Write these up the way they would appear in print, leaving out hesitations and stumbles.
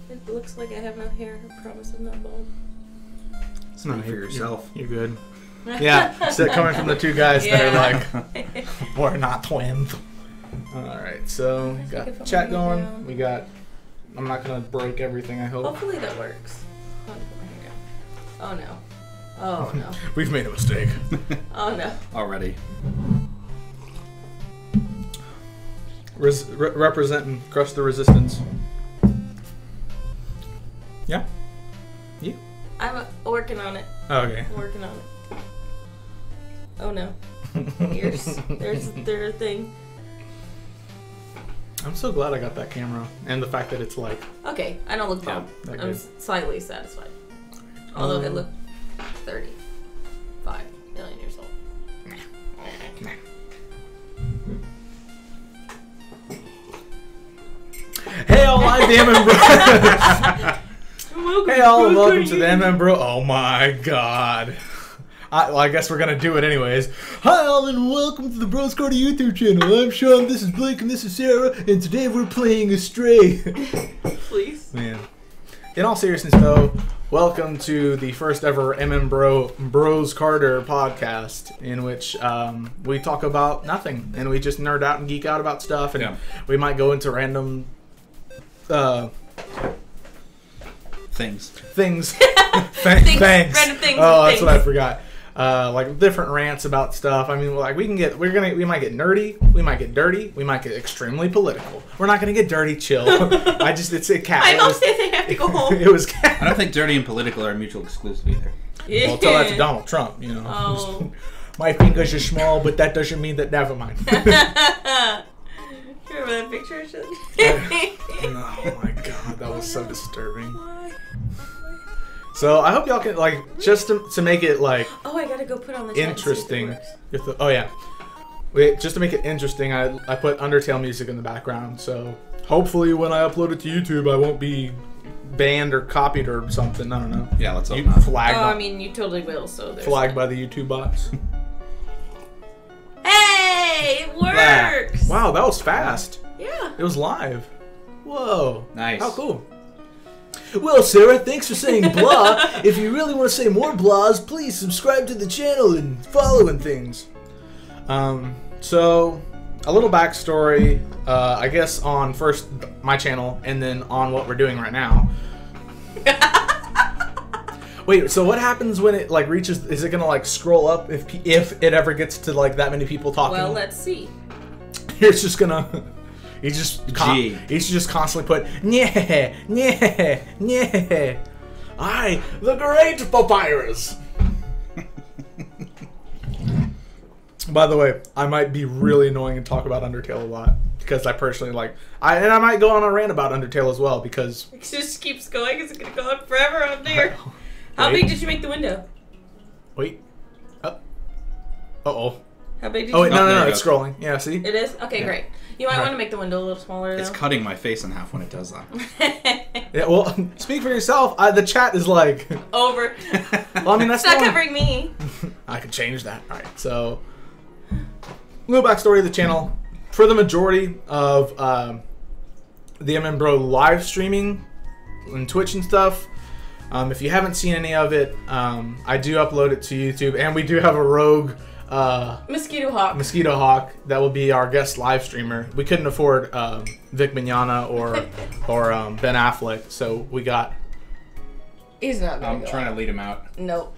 It looks like I have no hair. I promise I'm not bald. It's not for yourself. You're good. Yeah, so coming from the two guys that are like, we're not twins. Alright, so we got chat going. We got, I'm not going to break everything, I hope. Hopefully that works. Oh no. Oh no. We've made a mistake. Oh no. Already. Representing Crush the Resistance. Yeah? You? I'm working on it. Oh, okay. I'm working on it. Oh no. There's a thing. I'm so glad I got that camera. And the fact that it's like... Okay, I don't look bald. Yeah, I'm slightly satisfied. Although I look 35 million years old. Hey all, I'm the MMBro. Hey all, and welcome to the MMBro. Oh my god. Well, I guess we're gonna do it anyways. Hi all, and welcome to the Bros Cardi YouTube channel. I'm Sean, this is Blake, and this is Sarah, and today we're playing Astray. Please. Man. In all seriousness though, welcome to the first ever MMBro Bros Carter podcast, in which we talk about nothing, and we just nerd out and geek out about stuff, and we might go into random things. Things. Thanks. Random things. Oh, that's what I forgot. Like different rants about stuff. I mean, like we might get nerdy, we might get dirty, we might get extremely political. We're not gonna get dirty. Chill. It's a cat. I don't say they have to go home. It was cat. I don't think dirty and political are mutual exclusive either. Yeah. Well, tell that to Donald Trump. You know. Oh. My fingers are small, but that doesn't mean that. Never mind. Remember that picture? Oh my god, that was so disturbing. So I hope y'all can, like, just to make it like I gotta go put on the interesting. Just to make it interesting, I put Undertale music in the background. So hopefully when I upload it to YouTube, I won't be banned or copied or something. I don't know. Yeah, let's hope not. Flagged. I mean, you totally will. So there's flagged by the YouTube bots. Hey, it works! Wow, that was fast. Yeah. It was live. Whoa. Nice. How cool. Well, Sarah, thanks for saying blah. If you really want to say more blahs, please subscribe to the channel and follow and things. So, a little backstory, I guess, on first my channel and then on what we're doing right now. Wait, so what happens when it like reaches? Is it gonna like scroll up if it ever gets to like that many people talking? Well, let's see. It's just gonna. He's just constantly put yeah. I, the great papyrus. By the way, I might be really annoying and talk about Undertale a lot because I personally like. I might go on a rant about Undertale as well because it just keeps going. It's gonna go on forever out there. How big did you make the window? Wait. Uh-oh. How big did you make no, it's scrolling. Yeah, see? It is? Okay, great. You might want to make the window a little smaller, though. It's cutting my face in half when it does that. Yeah, well, speak for yourself. The chat is like... Over. Well, I mean, that's it's not covering me. I can change that. Alright, so... A little backstory of the channel. For the majority of the MMBro live streaming and Twitch and stuff, if you haven't seen any of it, I do upload it to YouTube, and we do have a rogue Mosquito Hawk that will be our guest live streamer. We couldn't afford Vic Mignogna or Ben Affleck, so we got. He's not. I'm trying to lead him out. Nope.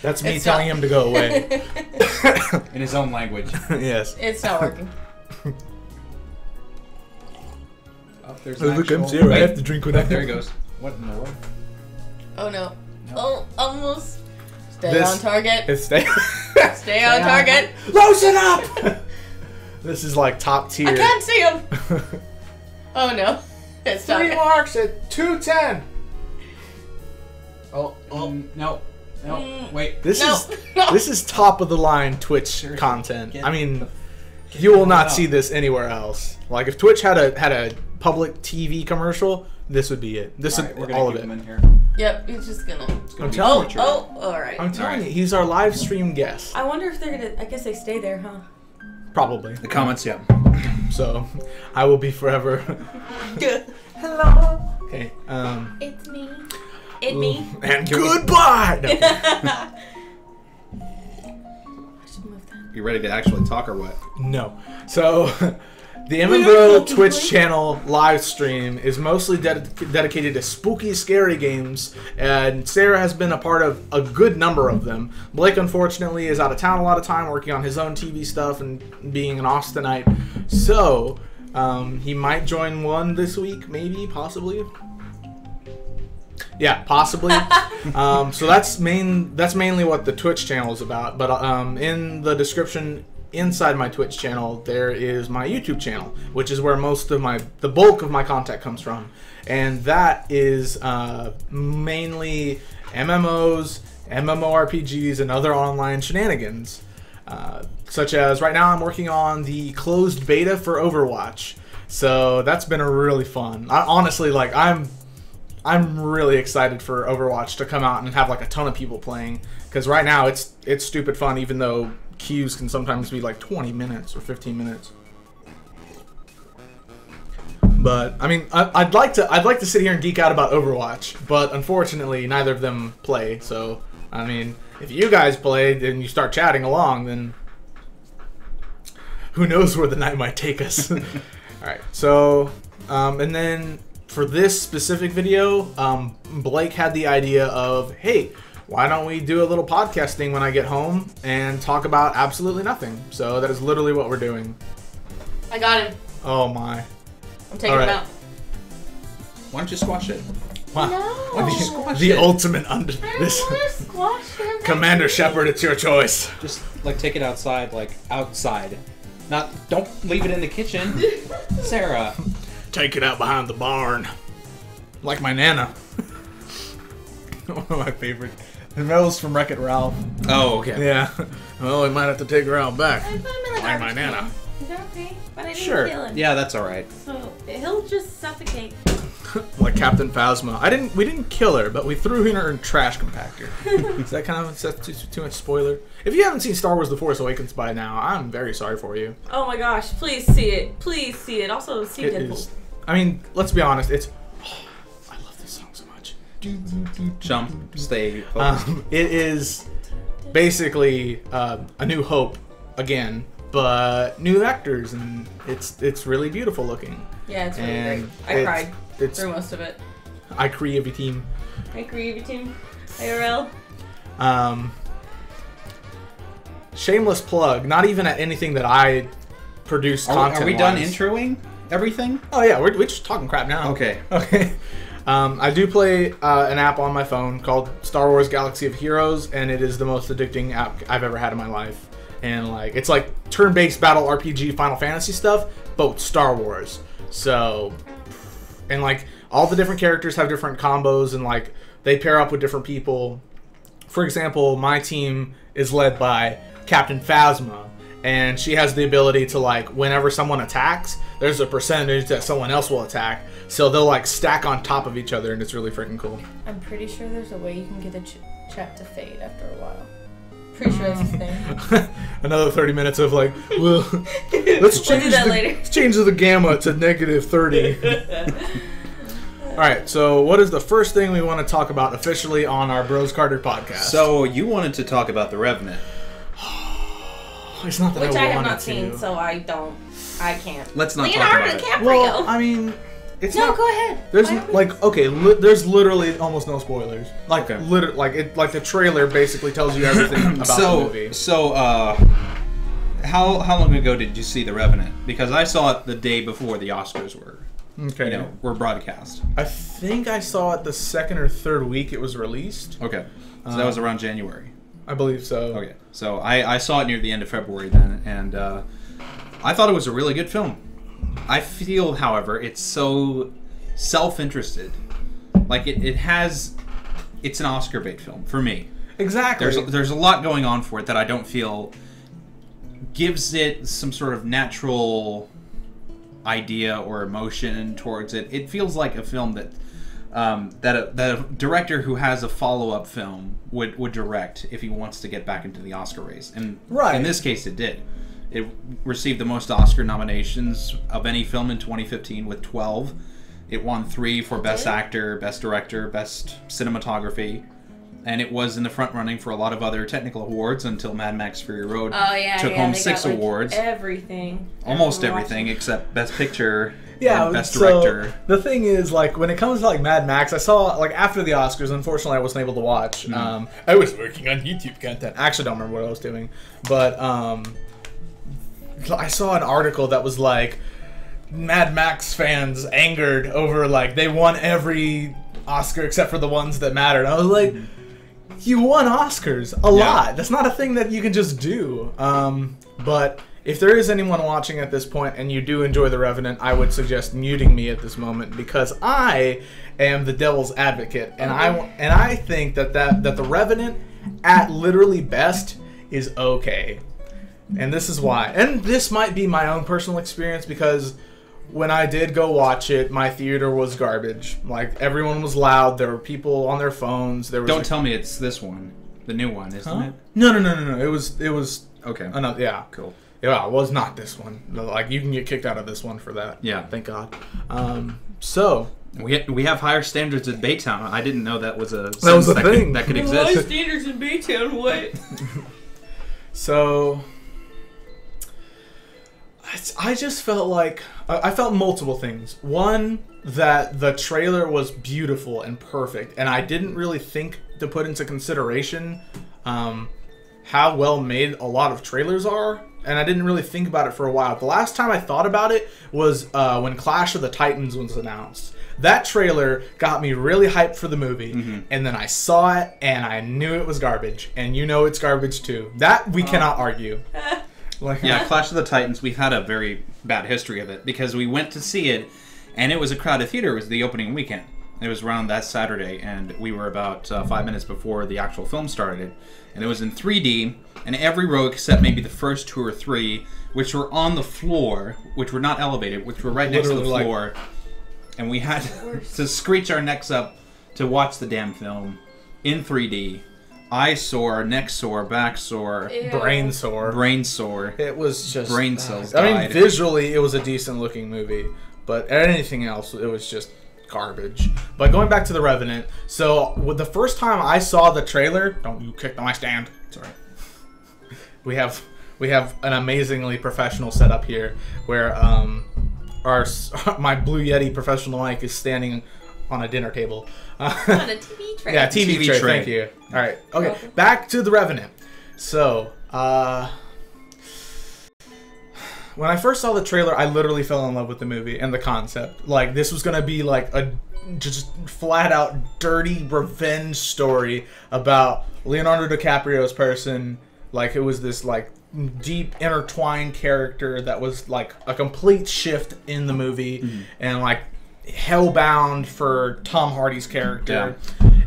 That's me telling him to go away. In his own language. Yes. It's not working. There's look, I'm Sarah. I have to drink without. There he goes. What in the world? Oh no. Oh, almost. Stay on target. Stay on target. Loosen up! This is like top tier. I can't see him. Oh no. It's 3 marks at 210. No. Wait. This is top of the line Twitch content. I mean, You will not see this anywhere else. Like if Twitch had a public TV commercial, this would be it. This All right, is we're gonna all of keep it. him in here. Yep, he's just gonna. I'm telling you. Oh, all right. I'm telling All right. you, he's our live stream guest. I wonder if they're gonna. I guess they stay there, huh? Probably. The comments, yeah. So, I will be forever. Hello. Okay. It's me. It's me. And goodbye. No. I should move that. You ready to actually talk or what? No. So, the We are MMBro talking Twitch Twitch. channel live stream is mostly dedicated to spooky, scary games, and Sarah has been a part of a good number of them. Blake, unfortunately, is out of town a lot of time, working on his own TV stuff and being an Austinite. So, he might join one this week, maybe, possibly. Yeah, possibly. So that's mainly what the Twitch channel is about. But in the description inside my Twitch channel, there is my YouTube channel, which is where most of the bulk of my content comes from, and that is mainly MMOs, MMORPGs, and other online shenanigans. Such as right now, I'm working on the closed beta for Overwatch, so that's been a really fun. Honestly, like I'm really excited for Overwatch to come out and have like a ton of people playing, because right now it's stupid fun, even though queues can sometimes be like 20 minutes or 15 minutes. But I mean, I'd like to sit here and geek out about Overwatch, but unfortunately neither of them play. So I mean, if you guys played and you start chatting along, then who knows where the night might take us. All right, so and then for this specific video, Blake had the idea of, hey, why don't we do a little podcasting when I get home and talk about absolutely nothing? So that is literally what we're doing. I got him. Oh my. I'm taking All him right. out. Why don't you squash it? Wow. No. Why don't you squash The it? ultimate under I don't this. want to squash him. Commander Shepard, it's your choice. Just like take it outside, like outside. Don't leave it in the kitchen. Sarah. Take it out behind the barn. Like my Nana. One of my favorite. The Rose from Wreck-It Ralph. Oh, okay. Yeah. Well, we might have to take her out back. I put him in the Like garbage my Nana. can. Is that okay? But I didn't Sure. kill him. Yeah, that's all right. So he'll just suffocate. Like Captain Phasma. We didn't kill her, but we threw her in her trash compactor. Is that too much spoiler? If you haven't seen Star Wars The Force Awakens by now, I'm very sorry for you. Oh my gosh! Please see it. Please see it. Also see It Deadpool. is. I mean, let's be honest. I love this song so much. Jump, stay focused. It is basically A New Hope again, but new actors, and it's really beautiful looking. Yeah, it's really And great. I cried It's through most of it. I create every team. I agree with you, IRL. Shameless plug. Not even at anything that I produce content. Are we done introing everything? Oh yeah, we're just talking crap now. Okay. Okay. I do play an app on my phone called Star Wars Galaxy of Heroes, and it is the most addicting app I've ever had in my life. And like, it's like turn-based battle RPG Final Fantasy stuff, but with Star Wars. So, and like all the different characters have different combos, and like they pair up with different people. For example, my team is led by Captain Phasma, and she has the ability to, like, whenever someone attacks, there's a percentage that someone else will attack, so they'll like stack on top of each other, and it's really freaking cool. I'm pretty sure there's a way you can get the chat to fade after a while. Pretty sure that's the thing. Another 30 minutes of like, well, let's change do that later. Let's change the gamma to -30. All right, so what is the first thing we want to talk about officially on our Bros Carter podcast? So you wanted to talk about The Revenant. It's not that Which I have wanted not seen, to. so I can't. Let's not talk Leonardo about it. DiCaprio. Well, I mean, it's no, not. go ahead. There's Why are we- like, okay, there's literally almost no spoilers. Like, Okay. like the trailer basically tells you everything about the movie. How long ago did you see The Revenant? Because I saw it the day before the Oscars Okay. were broadcast. I think I saw it the second or third week it was released. Okay, so that was around January. I believe so. Okay, so I saw it near the end of February then, and I thought it was a really good film. I feel, however, it's so self-interested. Like it's an Oscar bait film for me. Exactly. There's a lot going on for it that I don't feel gives it some sort of natural idea or emotion towards it. It feels like a film that a director who has a follow-up film would direct if he wants to get back into the Oscar race. And in this case, it did. It received the most Oscar nominations of any film in 2015 with 12. It won 3 for Best Actor, Best Director, Best Cinematography. And it was in the front running for a lot of other technical awards until Mad Max Fury Road took home 6 awards. Everything. Almost everything except Best Picture Yeah, and Best so Director. The thing is, like, when it comes to like Mad Max, I saw like after the Oscars. Unfortunately, I wasn't able to watch. I was working on YouTube content. I actually don't remember what I was doing, but I saw an article that was like Mad Max fans angered over like they won every Oscar except for the ones that mattered. I was like, you won Oscars a lot. That's not a thing that you can just do. But if there is anyone watching at this point and you do enjoy The Revenant, I would suggest muting me at this moment because I am the devil's advocate, and I think that The Revenant, at literally best, is okay. And this is why. And this might be my own personal experience because when I did go watch it, my theater was garbage. Like, everyone was loud. There were people on their phones. There was Don't tell me it's this one. The new one, isn't it? No. It was Okay. another, yeah. Cool. Yeah, it was not this one. Like, you can get kicked out of this one for that. Yeah. Thank God. So... We have higher standards in Baytown. I didn't know that was a thing that could High exist. standards in Baytown, what? So... I just felt like... I felt multiple things. One, that the trailer was beautiful and perfect, and I didn't really think to put into consideration how well made a lot of trailers are, and I didn't really think about it for a while. The last time I thought about it was when Clash of the Titans was announced. That trailer got me really hyped for the movie, and then I saw it, and I knew it was garbage, and you know it's garbage too. That we cannot argue. Yeah, Clash of the Titans, we've had a very bad history of it because we went to see it and it was a crowded theater. It was the opening weekend. It was around that Saturday and we were about 5 minutes before the actual film started. And it was in 3D and every row except maybe the first 2 or 3, which were on the floor, which were not elevated, which were right next to the floor. And we had to screech our necks up to watch the damn film in 3D. Eye sore, neck sore, back sore, brain sore. Brain sore. It was just... brain cells I mean, died. visually, it was a decent looking movie, but anything else, it was just garbage. But going back to The Revenant, so the first time I saw the trailer... Don't you kick my stand. Sorry. We have an amazingly professional setup here, where my Blue Yeti professional mic is standing on a dinner table. On a TV tray. Yeah, TV tray. Thank you. All right. Okay. Back to The Revenant. So, when I first saw the trailer, I literally fell in love with the movie and the concept. Like, this was gonna be like a just flat out dirty revenge story about Leonardo DiCaprio's person. Like, it was this like deep intertwined character that was like a complete shift in the movie, and like hellbound for Tom Hardy's character,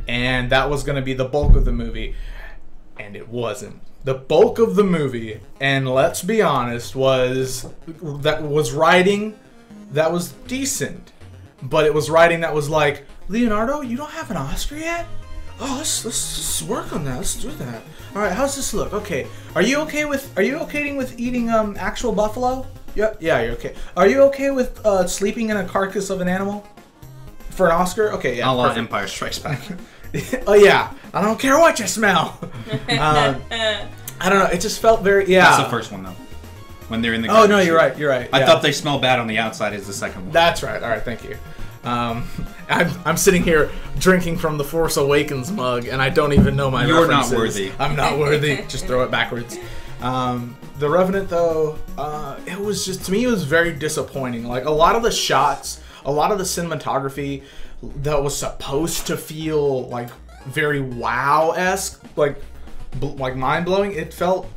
and that was going to be the bulk of the movie, and it wasn't. The bulk of the movie, and let's be honest, was writing that was decent, but it was writing that was like, Leonardo, you don't have an Oscar yet? Oh, let's work on that. Let's do that. All right, how's this look? Okay, are you okay with eating actual buffalo? Yeah, you're okay. Are you okay with sleeping in a carcass of an animal for an Oscar? Okay, yeah. A la Empire Strikes Back. Oh yeah, I don't care what you smell. I don't know. It just felt very That's the first one though. When they're in the. Oh no, you're right. You're right. I thought they smell bad on the outside. Is the second one. That's right. All right, thank you. I'm sitting here drinking from the Force Awakens mug, and I don't even know my You're references. not worthy. I'm not worthy. Just throw it backwards. The Revenant, though, it was just, to me, it was very disappointing. Like, a lot of the shots, a lot of the cinematography that was supposed to feel, like, very wow-esque, like mind-blowing, it felt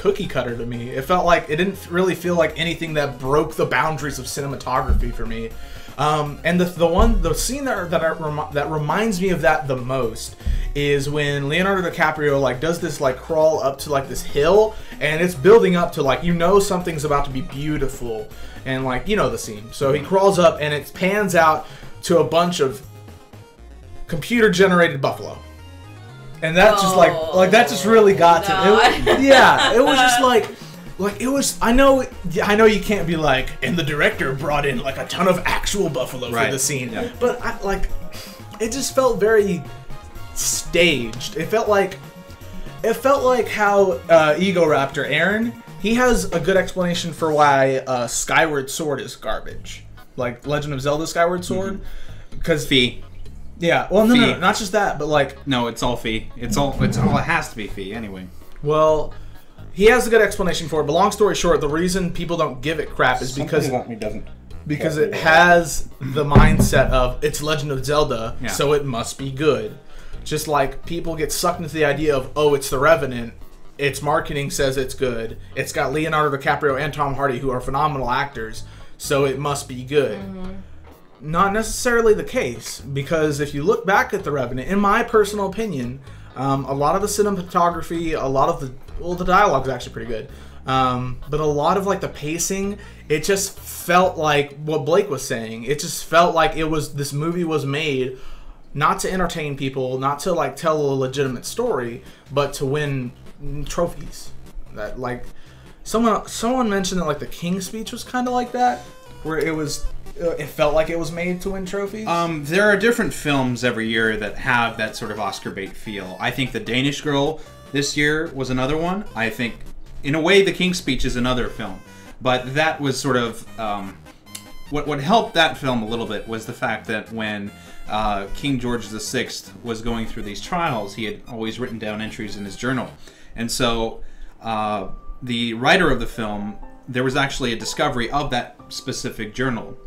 cookie cutter to me. It felt like it didn't really feel like anything that broke the boundaries of cinematography for me. And the scene that reminds me of that the most is when Leonardo DiCaprio like does this like crawl up to like this hill, and it's building up to like, you know, something's about to be beautiful, and like, you know the scene. So he crawls up and it pans out to a bunch of computer generated buffalo. And that just like that just really got to it. Yeah, it was just like it was. I know you can't be like, and the director brought in like a ton of actual buffalo for the scene, but it just felt very staged. It felt like how Egoraptor Aaron, he has a good explanation for why Skyward Sword is garbage, like Legend of Zelda Skyward Sword, because Fee. Yeah, well, no, not just that, but like... No, it's all Fee. It has to be Fee, anyway. Well, he has a good explanation for it, but long story short, the reason people don't give it crap is because it has the mindset of, it's Legend of Zelda, so it must be good. Just like people get sucked into the idea of, oh, it's The Revenant, its marketing says it's good, it's got Leonardo DiCaprio and Tom Hardy, who are phenomenal actors, so it must be good. Mm-hmm. Not necessarily the case, because if you look back at The Revenant, in my personal opinion, a lot of the cinematography, a lot of the dialogue is actually pretty good, but a lot of like the pacing, it just felt like what Blake was saying. It just felt like this movie was made not to entertain people, not to like tell a legitimate story, but to win trophies. That like someone mentioned that like the King's Speech was kind of like that, where it felt like it was made to win trophies. There are different films every year that have that sort of Oscar bait feel. I think The Danish Girl this year was another one. I think, in a way, The King's Speech is another film. But that was sort of... what helped that film a little bit was the fact that when King George VI was going through these trials, he had always written down entries in his journal. And so the writer of the film, there was actually a discovery of that specific journal.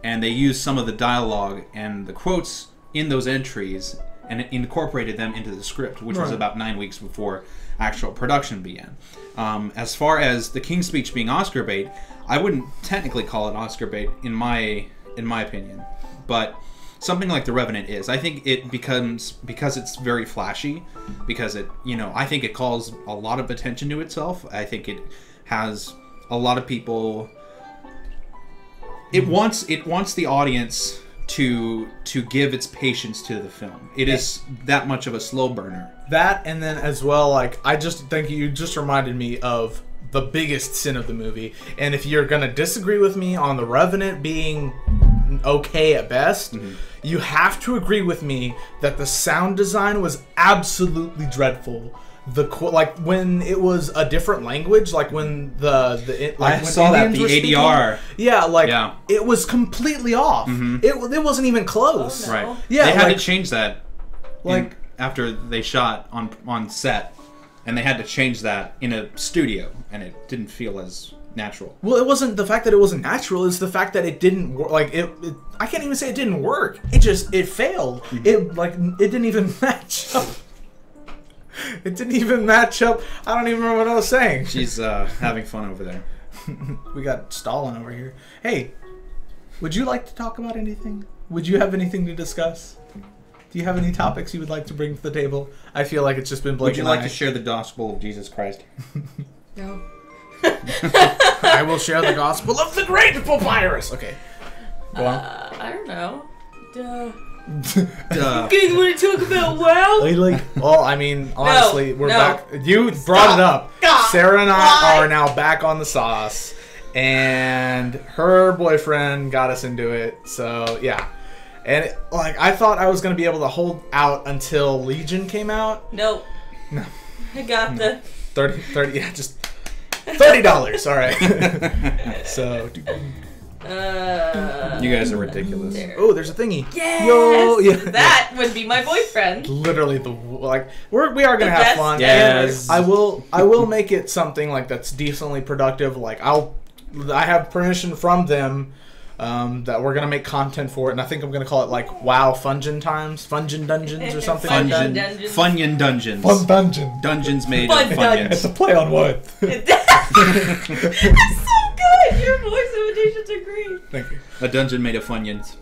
And they used some of the dialogue and the quotes in those entries and incorporated them into the script, which was about 9 weeks before actual production began. As far as The King's Speech being Oscar bait, I wouldn't technically call it Oscar bait in my opinion, but something like The Revenant is. I think it becomes, because it's very flashy, because it, I think it calls a lot of attention to itself. I think it has a lot of people. It wants the audience to give its patience to the film. It is that much of a slow burner. That, and then as well, like, I just think you just reminded me of the biggest sin of the movie. And if you're gonna disagree with me on The Revenant being okay at best, you have to agree with me that the sound design was absolutely dreadful. Like when it was a different language, like when I saw that the ADR, it was completely off. It wasn't even close. Right? Yeah, they had to change that. After they shot on set, and they had to change that in a studio, and it didn't feel as natural. Well, it wasn't the fact that it wasn't natural; it's the fact that it didn't work. Like I can't even say it didn't work. It failed. It didn't even match up. It didn't even match up. I don't even remember what I was saying. She's having fun over there. We got Stalin over here. Hey, would you like to talk about anything? Would you have anything to discuss? Do you have any topics you would like to bring to the table? I feel like it's just been Blake. Would you like to share the gospel of Jesus Christ? No. I will share the gospel of the great papyrus. Okay. Go on. I don't know. Duh. Getting ready to talk about WoW? Well, I mean, honestly, we're back. You brought it up. Sarah and I are now back on the sauce, and her boyfriend got us into it. So yeah, and I thought I was gonna be able to hold out until Legion came out. Nope. No. I got the 30. Yeah, just $30. All right. So. You guys are ridiculous. Oh, there's a thingy. Yes! Yo, yeah. That would be my boyfriend. Literally we are gonna have fun. Yes. And I will make it something like that's decently productive. Like I have permission from them that we're gonna make content for it, and I think I'm gonna call it like WoW Fungin Times, Fungin Dungeons or something like that. Funyun Dungeons. Fun Dungeon. Dungeons made Fun of Funyuns. Dungeon. It's a play on what? That's so good. Your voice imitations are great. Thank you. A dungeon made of Funyuns.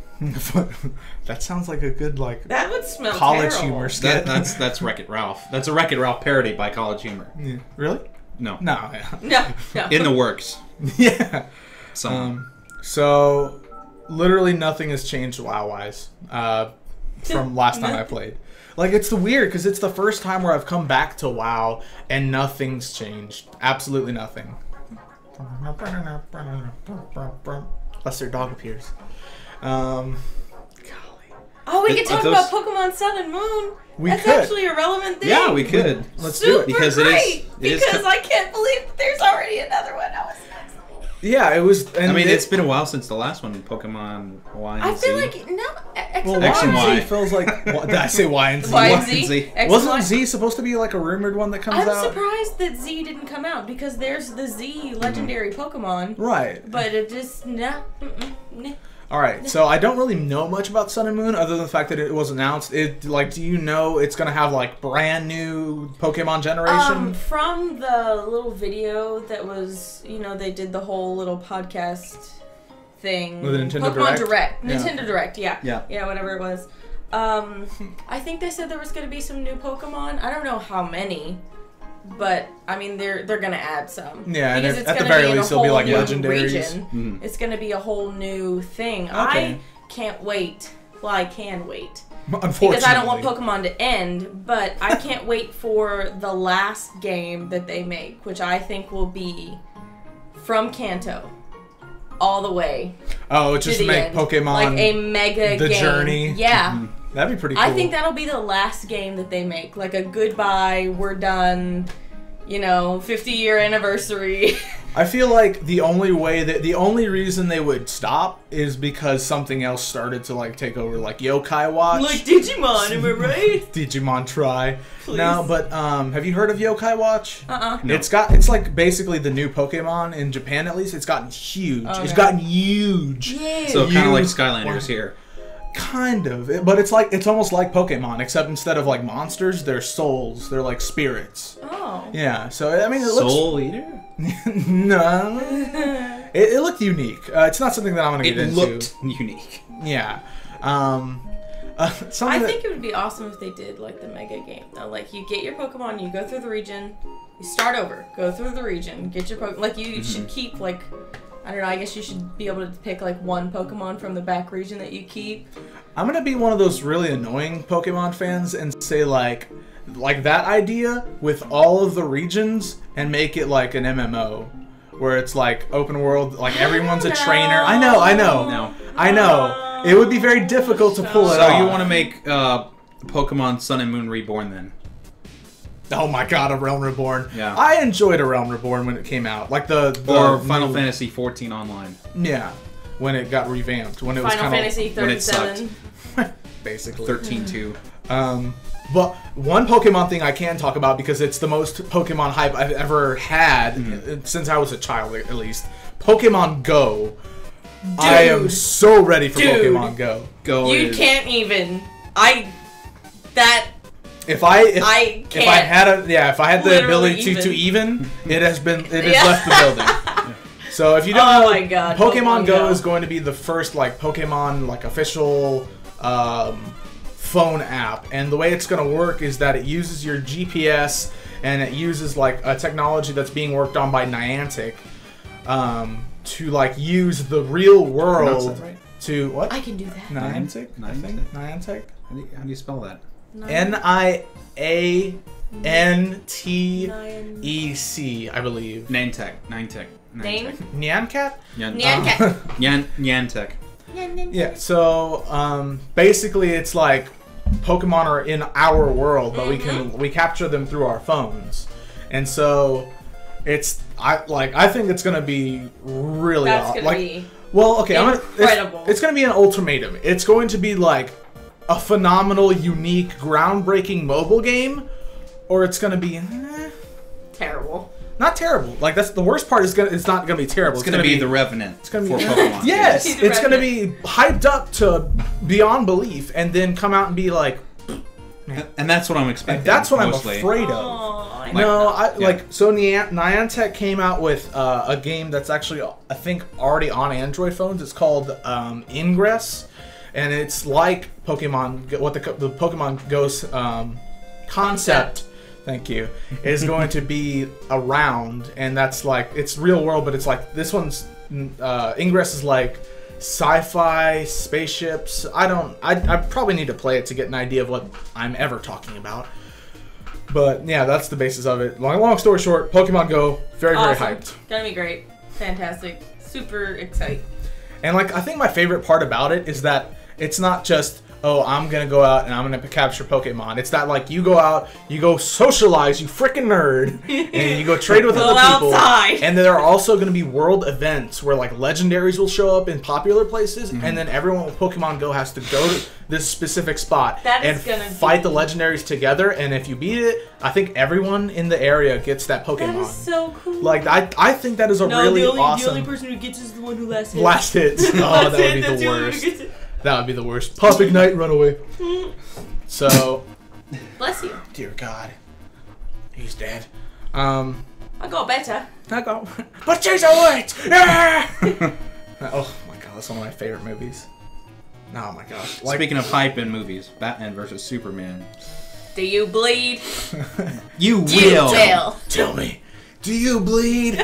That sounds like a good like That would smell college terrible. humor skit. That's Wreck-It Ralph. That's a Wreck-It Ralph parody by College Humor. Yeah. Really? No. No. Yeah. No. In the works. Yeah. Some. So literally nothing has changed WoW-wise from last time I played. Like, it's the weird because it's the first time where I've come back to WoW and nothing's changed. Absolutely nothing. Unless their dog appears. Golly. Oh, we could talk those- about Pokemon Sun and Moon. That's could. actually a relevant thing. Yeah, we could. Let's do it. Because Super it is- great. it is Because I can't believe there's already another one. I was Yeah, it was. And I mean, it's been a while since the last one, Pokemon Y and I feel Z. like no. X well, and X and Y Y. and Y. Z feels like. Did I say Y and Z? Y and Y and Z. Z. X and Wasn't Y. Z supposed to be like a rumored one that comes I'm out? surprised that Z didn't come out because there's the Z legendary Pokemon, Right. but it just nah. All right. So I don't really know much about Sun and Moon other than the fact that it was announced. It like, do you know it's gonna have like brand new Pokemon generation? From the little video that was, they did the whole little podcast thing. With the Nintendo Pokemon Direct? Yeah. Nintendo Direct, yeah. Yeah. Whatever it was. I think they said there was going to be some new Pokemon. I don't know how many, but I mean they're going to add some. Yeah, and because at it's the gonna very be in a least it'll be whole like new legendaries. region. Mm. It's going to be a whole new thing. Okay. I can't wait. Well, I can wait. Unfortunately. Because I don't want Pokemon to end, but I can't wait for the last game that they make, which I think will be from Kanto all the way Oh, to just the make end. Pokemon like a mega the game. journey. Yeah. That'd be pretty cool. I think that'll be the last game that they make. Like a goodbye, we're done, 50-year anniversary. I feel like the only reason they would stop is because something else started to like take over, like Yokai Watch. Like Digimon, am I right? Digimon Try. Please. No, but have you heard of Yokai Watch? Uh-uh. No. It's like basically the new Pokemon in Japan, at least. It's gotten huge. Okay. It's gotten huge. Yeah. So kind of like Huge. Skylanders here. Kind of, but it's almost like Pokemon, except instead of like monsters, they're souls. They're like spirits. Oh. Yeah. So I mean, it looks Soul Eater? no. It looked unique. It's not something that I'm gonna get It into. looked unique. Yeah. I Something think it would be awesome if they did like the mega game. Though. Like you get your Pokemon, you go through the region, you start over, go through the region, get your Pokemon. Like you should keep like, I don't know. I guess you should be able to pick like one Pokemon from the back region that you keep. I'm gonna be one of those really annoying Pokemon fans and say like that idea with all of the regions and make it like an MMO. Where it's like open world, like everyone's a trainer. I know. No. I know. It would be very difficult to pull it So off. you want to make Pokemon Sun and Moon Reborn then? Oh my god, A Realm Reborn. Yeah. I enjoyed A Realm Reborn when it came out. Like the Or Final new- Fantasy 14 Online. Yeah. When it got revamped. When it was Final kind Fantasy when it 37. of basically. 13-2. But one Pokemon thing I can talk about because it's the most Pokemon hype I've ever had since I was a child, at least. Pokemon Go. I am so ready for Dude. Pokemon Go. Go You is- can't even. If I can't. had the Literally ability to even, it has Yeah. left the building. So if you don't Oh know, my God, Pokemon Go Go. is going to be the first like Pokemon like official phone app, and the way it's going to work is that it uses your GPS and it uses like a technology that's being worked on by Niantic to like use the real Pronounce world that right? to what? I can do that. Niantic? I think Niantic. How do you spell that? Niantec, I believe. Niantic. Name? Nyancat? Nyancat. Niantic. Yeah, so basically it's like Pokemon are in our world, but we capture them through our phones. And so I think it's gonna be really That's awesome. gonna be Well, okay, incredible. it's gonna be an ultimatum. It's going to be like a phenomenal, unique, groundbreaking mobile game, or it's gonna be terrible. not terrible. Like that's the worst part. It's not gonna be terrible. It's gonna be the Revenant. It's gonna be for Pokemon. Yes, He's it's the gonna be hyped up to beyond belief, and then come out and be like, And that's what I'm expecting. and that's what mostly. I'm afraid of. Oh, So Niantic came out with a game that's actually I think already on Android phones. It's called Ingress, and it's like Pokemon. What the Pokemon Ghost concept. Thank you. Is going to be around, and that's like it's real world, but it's like this one's Ingress is like sci-fi spaceships. I probably need to play it to get an idea of what I'm ever talking about. But yeah, that's the basis of it. Long story short, Pokemon Go, very hyped. Gonna be great. Fantastic. Super excited. And like I think my favorite part about it is that it's not just, oh, I'm gonna go out and I'm gonna capture Pokemon. It's that like you go out, you go socialize, you freaking nerd, and you go trade with other people. Outside. And there are also gonna be world events where like legendaries will show up in popular places, and then everyone with Pokemon Go has to go to this specific spot and fight the legendaries together. And if you beat it, I think everyone in the area gets that Pokemon. That is so cool. Like I think that is a really awesome. The only person who gets is the one who last hits. Last hits. Oh, that would be the worst. That would be the worst. Pop Ignite, run away. So, bless you. Dear God, he's dead. I got better. But she's awake. Oh my God, that's one of my favorite movies. Oh my gosh. Like, Speaking of hype in movies, Batman versus Superman. Do you bleed? You will. Tell me. Do you bleed?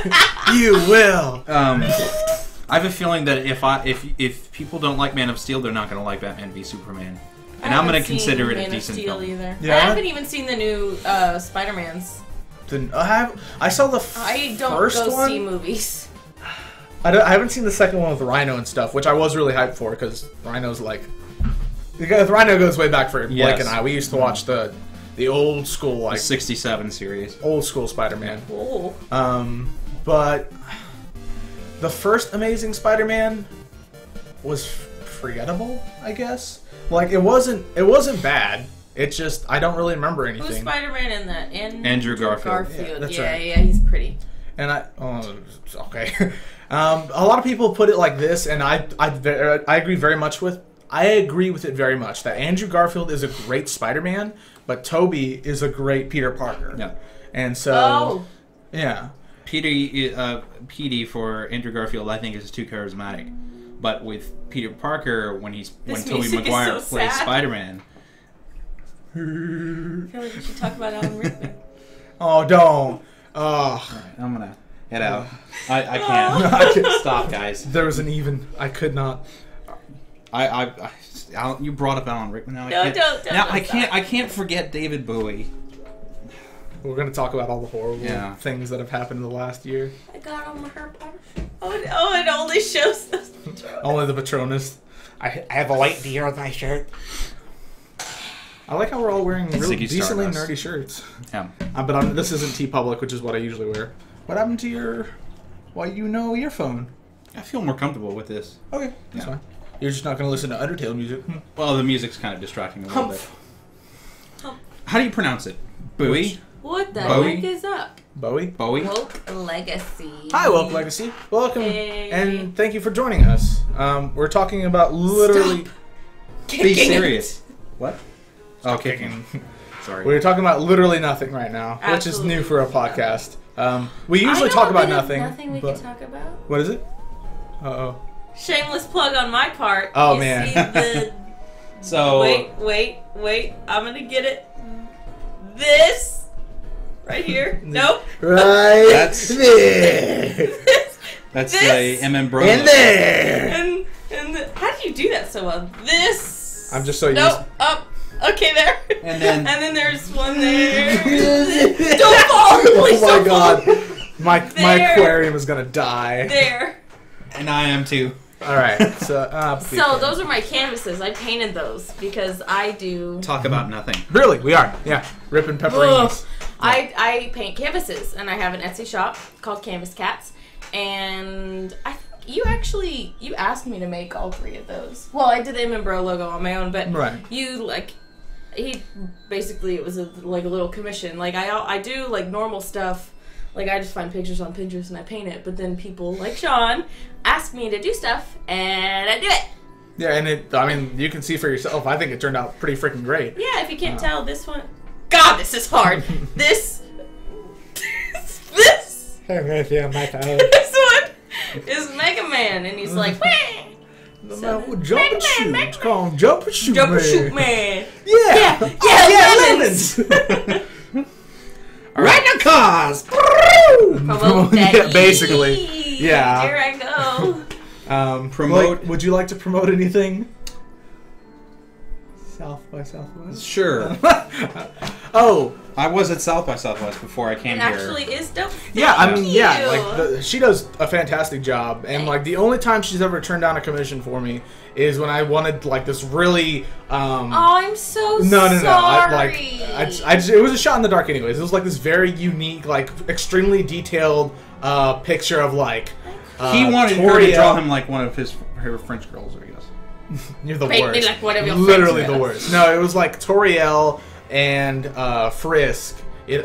You will. I have a feeling that if people don't like Man of Steel, they're not going to like Batman v Superman, and I'm going to consider it a decent film. Either. Yeah. I haven't even seen the new Spider-Mans. I saw the first one. I don't go see movies. I haven't seen the second one with Rhino and stuff, which I was really hyped for because Rhino's like, Rhino goes way back for Blake and I. We used to watch the old school like the '67 series, old school Spider-Man. Cool. But the first Amazing Spider-Man was forgettable, I guess. Like it wasn't bad. It's just I don't really remember anything. Who's Spider-Man in that? Andrew Garfield. Yeah, that's right. right. Yeah, he's pretty. And okay. A lot of people put it like this, and I agree very much with. I agree with it very much that Andrew Garfield is a great Spider-Man, but Tobey is a great Peter Parker. Yeah. And so, yeah. Petey for Andrew Garfield, I think, is too charismatic. But with Peter Parker, when Tobey Maguire plays Spider-Man, I feel like we should talk about Alan Rickman. Oh, don't. Oh. All right, I'm gonna head out. I can't. I can't stop, guys. There was an even. I could not. Alan, you brought up Alan Rickman. Now Don't. I can't forget David Bowie. We're going to talk about all the horrible things that have happened in the last year. I got on my hair powder. Oh, it only shows us. Only the Patronus. I have a white deer on my shirt. I like how we're all wearing really decently nerdy shirts. Yeah. But this isn't TeePublic, which is what I usually wear. What happened to your earphone? I feel more comfortable with this. Okay, that's fine. You're just not going to listen to Undertale music. Well, the music's kind of distracting a little bit. How do you pronounce it? Bowie? What the heck is up? Bowie? Woke Legacy. Hi, Woke Legacy. Welcome, and thank you for joining us. We're talking about literally... Be serious. What? Oh, kicking. Sorry. We're talking about literally nothing right now, which is new for a podcast. We usually talk about nothing. Nothing we can talk about? What is it? Uh-oh. Shameless plug on my part. Oh, you man. See the... So... Wait. I'm going to get it. This... Right here. Nope. Right there. That's the MMBro. In there. And how do you do that so well? This. I'm just so used. Nope. Up. Okay, there. And then there's one there. Don't fall. Please oh my don't God. Fall. My aquarium is gonna die. There. And I am too. All right. So those are my canvases. I painted those because I do. Talk about nothing. Really, we are. Yeah, ripping pepperonis. I paint canvases, and I have an Etsy shop called Canvas Cats, and I think you asked me to make all three of those. Well, I did the MMBro logo on my own, but it was like a little commission. Like I do like normal stuff, like I just find pictures on Pinterest and I paint it. But then people like Sean ask me to do stuff, and I do it. Yeah, and I mean, you can see for yourself. I think it turned out pretty freaking great. Yeah, if you can't tell, this one. God, this is hard. this. Yeah, my phone. This one is Mega Man, and he's like, Jump and shoot. It's called Jump and Shoot Jump Man. and Shoot Man. Yeah. Lemons. Riding on cars. Promote that. Yeah, basically. Yeah. Here I go. Promote. Would you like to promote anything? South by Southwest? Sure. Oh. I was at South by Southwest before I came It here. actually is dope. Yeah, I mean, Thank yeah, you. like she does a fantastic job, and like the only time she's ever turned down a commission for me is when I wanted like this really. Oh, I'm so No. sorry. It was a shot in the dark, anyways. It was like this very unique, like extremely detailed picture of like. He wanted her to draw him like one of her French girls, I guess. You're the Paint worst. me like one of your Literally French the girls. worst. No, it was like Toriel and Frisk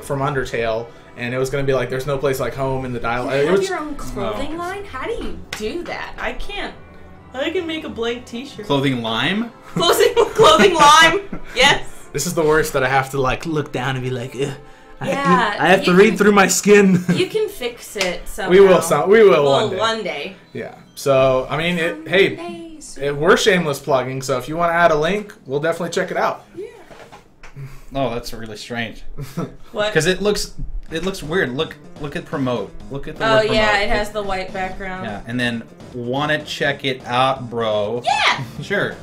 from Undertale, and it was going to be like "There's no place like home" in the dialogue. You It have was your own clothing line? How do you do that? I can't. I can make a blank T-shirt. Clothing lime. Clothing line. Yes. This is the worst that I have to like look down and be like, I Yeah, have to you read can- through my skin. You can fix it somehow. We will Well, one day. day. Yeah. So I mean, we're shameless plugging. So if you want to add a link, we'll definitely check it out. Oh, that's really strange. What? Because it looks weird. Look at promote. Look at the Oh word promote. yeah, it has the white background. Yeah, and then wanna check it out, bro. Yeah. Sure.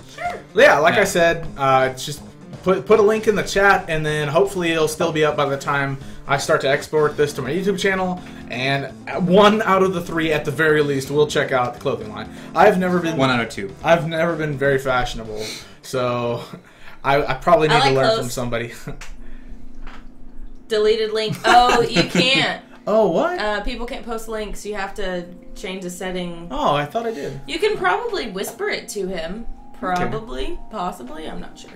Yeah, like Yeah. I said, just put a link in the chat, and then hopefully it'll still be up by the time I start to export this to my YouTube channel. And 1 out of the 3, at the very least, will check out the clothing line. I've never been 1 out of 2. I've never been very fashionable, so I probably need I like to learn clothes. from somebody. Deleted link. Oh, you can't. Oh, what? People can't post links. You have to change the setting. Oh, I thought I did. You can probably whisper it to him. Probably, possibly. I'm not sure.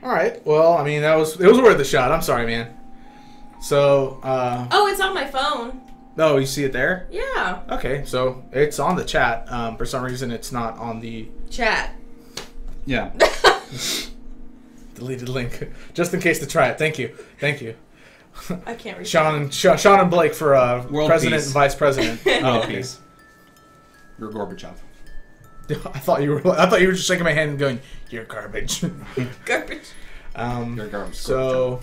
All right. Well, I mean, it was worth the shot. I'm sorry, man. So, Oh, it's on my phone. oh, you see it there? Yeah. Okay, so it's on the chat. For some reason, it's not on the Chat. Yeah. deleted link, just in case to try it. Thank you. I can't read. Sean and Blake for World president peace. and vice president. Oh, peace. You're Gorbachev. I thought you were just shaking my hand and going, "You're garbage." Garbage. You're garbage. So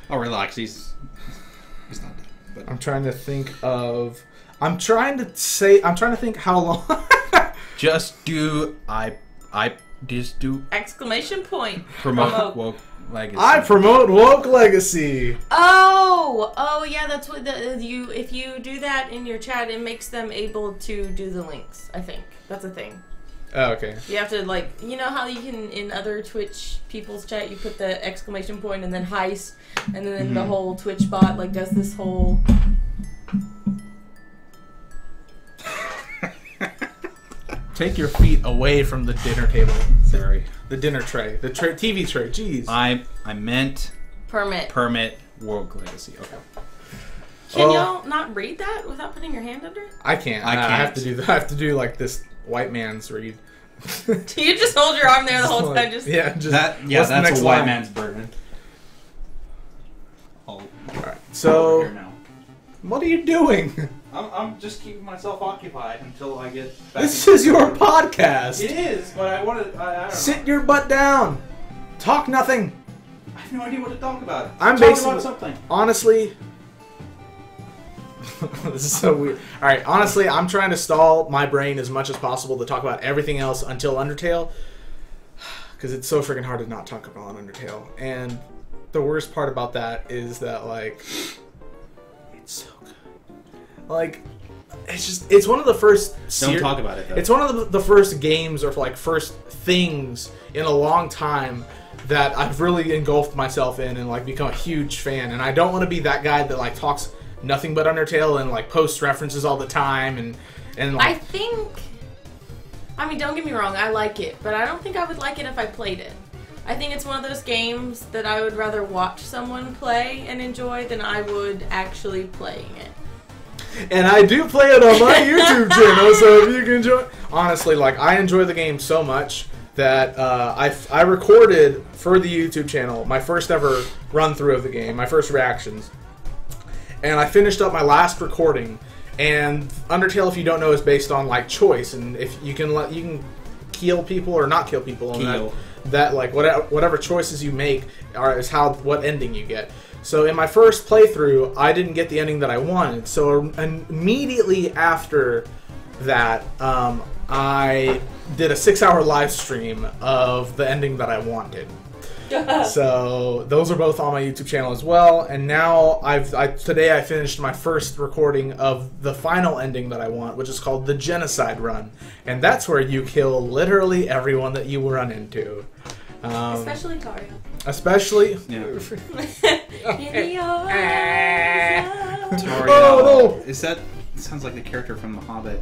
Oh, relax. He's not dead. But I'm trying to think how long. just do just do Exclamation point. promote woke legacy. I promote woke legacy. Oh yeah, that's what if you do that in your chat, it makes them able to do the links. I think that's a thing. Oh, okay. You have to you know how you can in other Twitch people's chat, you put the exclamation point and then heist, and then the whole Twitch bot does this whole. Take your feet away from the dinner table. Sorry. The dinner tray. The TV tray. Jeez. I meant Permit. woke legacy. Okay. Can y'all not read that without putting your hand under it? I can't. I I have can't. to do. I have to do like this white man's read. Do you just hold your arm there the whole time? Just Yeah. Just That's what's the next a white line? man's burden. All right. So, Over here now. what are you doing? I'm just keeping myself occupied until I get back. This is your podcast. It is, but I wanted. I don't Sit your butt down. Talk nothing. know. I have no idea what to talk about. I'm Talk basically about something. honestly. This is so weird. All right, honestly, I'm trying to stall my brain as much as possible to talk about everything else until Undertale, because it's so freaking hard to not talk about Undertale. And the worst part about that is that it's so good. It's one of the first. Don't talk about it though. It's one of the first games or first things in a long time that I've really engulfed myself in and become a huge fan. And I don't want to be that guy that talks nothing but Undertale and posts references all the time and I think. I mean, don't get me wrong. I like it, but I don't think I would like it if I played it. I think it's one of those games that I would rather watch someone play and enjoy than I would actually playing it. And I do play it on my YouTube channel, so if you can enjoy. Honestly, like I enjoy the game so much that I recorded for the YouTube channel my first ever run through of the game, my first reactions, and I finished up my last recording. And Undertale, if you don't know, is based on like choice, and if you can kill people or not kill people, and that like whatever choices you make is what ending you get. So in my first playthrough, I didn't get the ending that I wanted. So immediately after that, I did a 6-hour live stream of the ending that I wanted. So those are both on my YouTube channel as well. And now today I finished my first recording of the final ending that I want, which is called the Genocide Run, and that's where you kill literally everyone that you run into. Especially Tario. Especially. Yeah. Tario. Oh, no. Is that? Sounds like the character from The Hobbit.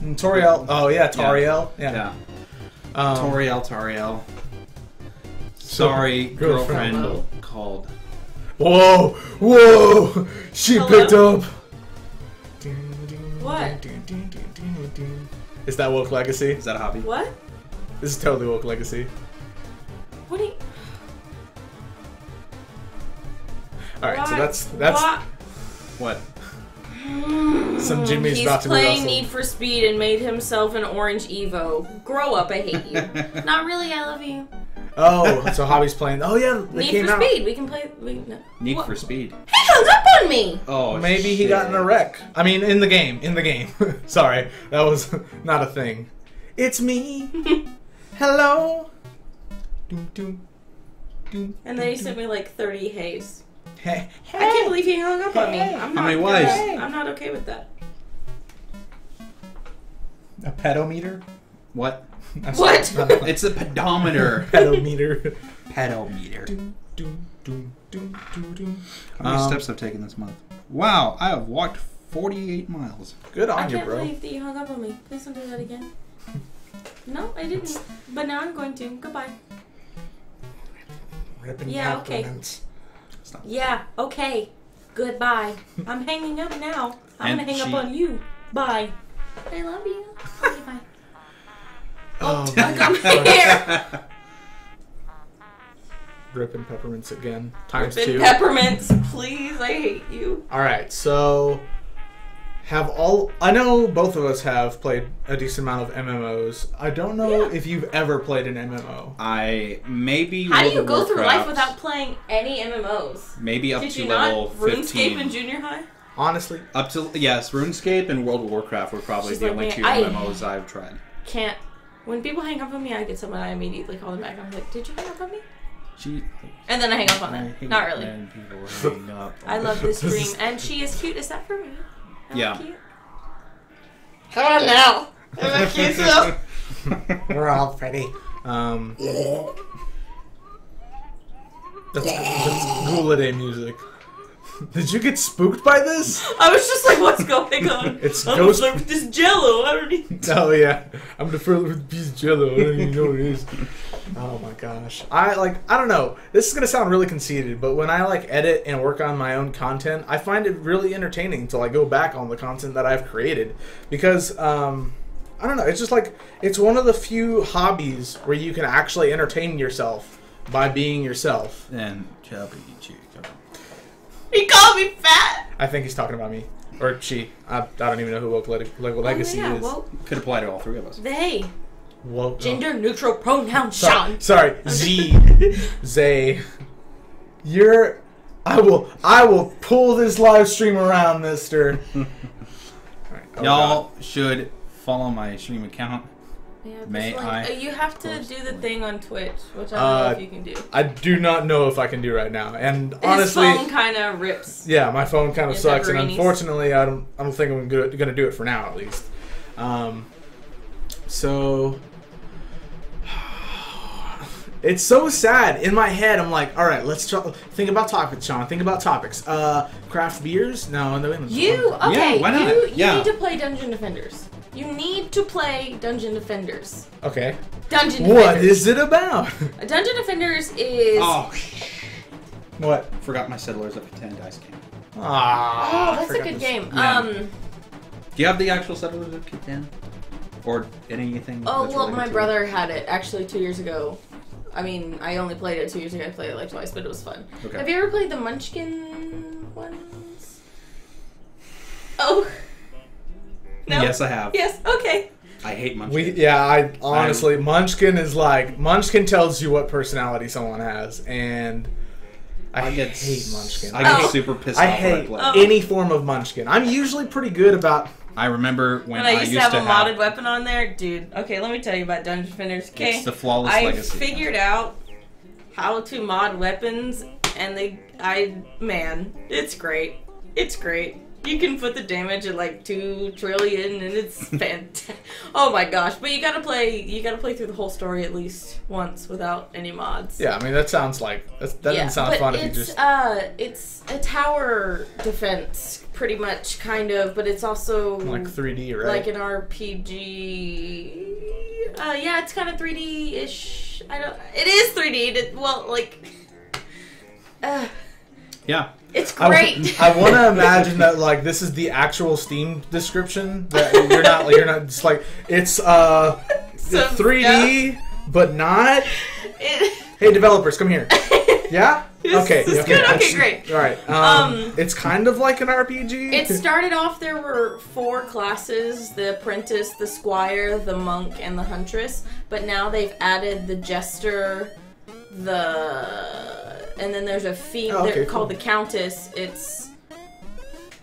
Toriel. Oh yeah, Tauriel. Yeah. Tauriel. Sorry, girlfriend called. Whoa! She picked up. What? Is that Woke Legacy? Is that a hobby? What? This is totally Woke Legacy. What do you... Alright, so that's... What? Some Jimmy's He's about to be playing wrestled. Need for Speed and made himself an orange Evo. Grow up, I hate you. Not really, I love you. Oh, so Hobby's playing... Oh yeah, they Need came for out. Speed, we can play... No. Need for Speed. He hung up on me! Oh, Maybe he got in a wreck. I mean, in the game. Sorry, that was not a thing. It's me. Hello. And then he sent me like 30 hays. Hey. I can't believe he hung up on me. I'm not How many wives? I'm not okay with that. A pedometer? What? What? It's a pedometer. Pedometer. Pedometer. How many steps I've taken this month? Wow, I have walked 48 miles. Good I on you, can't bro. believe that you hung up on me. Please don't do that again. No, I didn't. But now I'm going to. Goodbye. Yeah, okay. Yeah, okay. Goodbye. I'm hanging up now. I'm gonna hang up on you. Bye. I love you. Okay, bye. Oh, I got my hair. Ripping peppermints again. Times Rippin' 2. peppermints, please. I hate you. Alright, so... I know both of us have played a decent amount of MMOs. I don't know if you've ever played an MMO. I maybe. How do you World of go through Warcraft, life without playing any MMOs? Maybe up Did to you level not? 15. RuneScape in junior high? Honestly. Up to RuneScape and World of Warcraft were probably She's the like only me. two MMOs I've tried. Can't. When people hang up on me, I get someone I immediately call them back. I'm like, did you hang up on me? And then I hang up on them. Not really. I love this dream, and she is cute. Is that for me? Am I cute? Come on now. Am I cute still? We're all pretty. That's Ghouladay music. Did you get spooked by this? I was just like, what's going on? It's I'm ghost. like, this Jello. I don't even. Oh yeah, I'm the first with a piece of Jello. I don't even know what it is. Oh my gosh, I don't know. This is gonna sound really conceited, but when I edit and work on my own content, I find it really entertaining to go back on the content that I've created because I don't know. It's just it's one of the few hobbies where you can actually entertain yourself by being yourself. And chubby chicken. He called me fat. I think he's talking about me. Or she. I don't even know who Woke Legacy is. Woke. Could apply to all three of us. They. Woke. Gender neutral pronoun, Sean. Sorry. Zay. You're... I will pull this live stream around, mister. Right. Y'all should follow my stream account. Yeah, May I? You have to do the thing on Twitch, which I don't know if you can do. I do not know if I can do right now, and honestly, his phone kind of rips. Yeah, my phone kind of sucks, and Everinies. unfortunately, I don't think I'm gonna do it for now, at least. So it's so sad in my head. I'm like, all right, let's think about topics, Sean. Think about topics. Craft beers? No, You okay? Yeah, why not? You need to play Dungeon Defenders. You need to play Dungeon Defenders. Okay. Dungeon Defenders. What is it about? Dungeon Defenders is... Oh, What? forgot my Settlers of Catan dice game. Ah. Oh, that's a good game. Yeah. Do you have the actual Settlers of Catan? Or anything? Oh, that's well, related my to brother had it actually 2 years ago. I mean, I only played it 2 years ago. I played it like twice, but it was fun. Okay. Have you ever played the Munchkin ones? Oh. No? Yes, I have. Yes, okay. I hate Munchkin. I honestly, Munchkin is like, Munchkin tells you what personality someone has, and I hate Munchkin. I get super pissed off I when I hate play. any form of Munchkin. I'm usually pretty good about... I remember when I used to have a modded weapon on there. Dude, okay, let me tell you about Dungeon Defenders. Okay, It's the flawless I legacy. figured out how to mod weapons, and man, it's great. It's great. You can put the damage at like 2 trillion, and it's fantastic. Oh my gosh! But you gotta play through the whole story at least once without any mods. Yeah, I mean, that sounds like... That doesn't sound fun if you just... it's a tower defense, pretty much, kind of, but it's also... Like 3D, right? Like an RPG. Yeah, it's kind of 3D-ish. It is 3D. Well, like... Yeah. It's great. I want to imagine that like this is the actual Steam description. That you're not just like it's 3D but not. Hey developers, come here. Yeah. Okay. This is good. Okay, great. All right. It's kind of like an RPG. It started off. There were 4 classes: the apprentice, the squire, the monk, and the huntress. But now they've added the jester, and then there's a female called the Countess. It's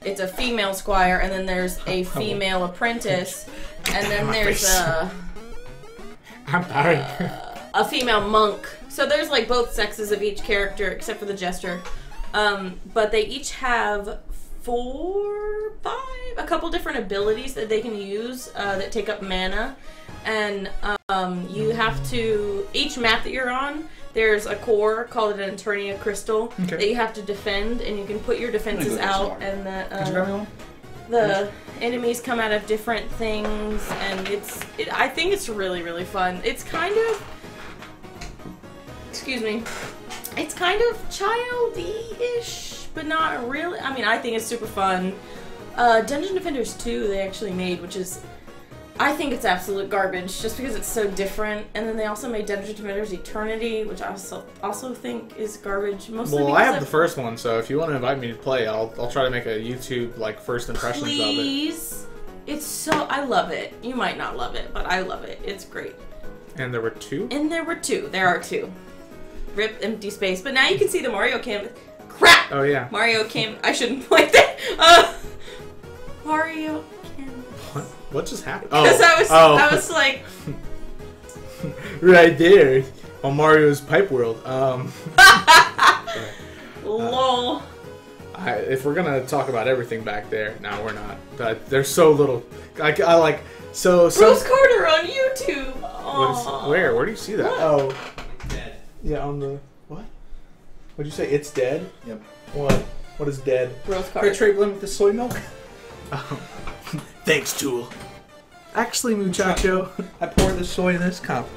a female squire, and then there's a female apprentice, and then there's a female monk. So there's like both sexes of each character except for the jester. But they each have 4, 5, a couple different abilities that they can use that take up mana, and you have to each map that you're on. There's a core called an Eternia Crystal that you have to defend, and you can put your defenses out, and the enemies come out of different things, and I think it's really, really fun. It's kind of, excuse me, it's kind of childy-ish, but not really. I mean, I think it's super fun. Dungeon Defenders 2 they actually made, which is, I think it's absolute garbage just because it's so different. And then they also made Dungeon Defenders Eternity, which I also think is garbage. Mostly well, I have the first one, so if you want to invite me to play, I'll try to make a YouTube like first impressions of it. Please. It's so, I love it. You might not love it, but I love it. It's great. And there were 2? And there were 2. There are 2. Rip empty space. But now you can see the Mario canvas. Crap! Oh yeah. Mario canvas. I shouldn't point that. Mario canvas. What just happened? Because I was like... right there. On Mario's Pipe World. Lol. If we're gonna talk about everything back there, no, we're not. But there's so little. I like so. Bruce Carter on YouTube. Where do you see that? What? Oh, dead. Yeah, on the what? What'd you say? It's dead. Yep. What is dead? Bruce Carter. Trade blend with the soy milk. Thanks, Tool. Actually, muchacho, I poured the soy in this cup,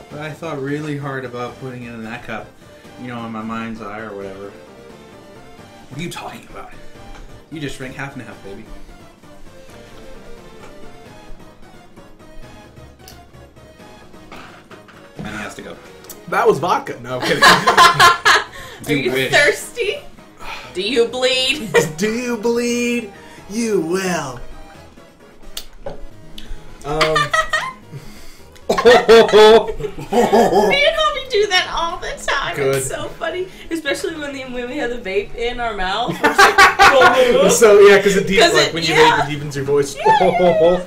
but I thought really hard about putting it in that cup. You know, in my mind's eye or whatever. What are you talking about? You just drank half and half, baby. And he has to go. that was vodka. No, I'm kidding. Are you thirsty? Do you bleed? Do you bleed? You will. Me and Homie do that all the time. Good. It's so funny, especially when we have the vape in our mouth. Like, so yeah, because it deepens like when you vape, it deepens your voice. Yeah.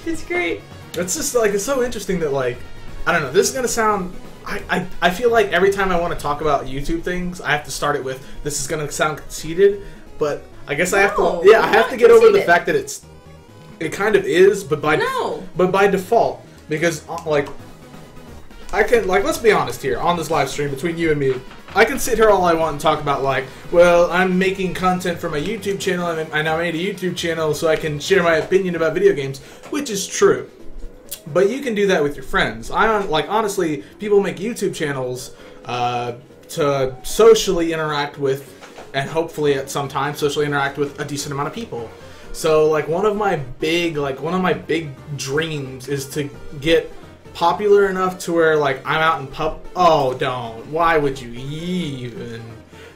It's great. It's just like it's so interesting that like I don't know. This is gonna sound. I feel like every time I want to talk about YouTube things, I have to start it with this is gonna sound conceited, but I guess I have to. Yeah, I have to get over the fact that it kind of is, but by default, because like I can let's be honest here on this live stream between you and me, I can sit here all I want and talk about like, well, I'm making content for my YouTube channel, and I made a YouTube channel so I can share my opinion about video games, which is true. But you can do that with your friends. Honestly, people make YouTube channels to socially interact with, and hopefully at some time socially interact with a decent amount of people. So like one of my big dreams is to get popular enough to where like I'm out in pub. Oh, don't. Why would you even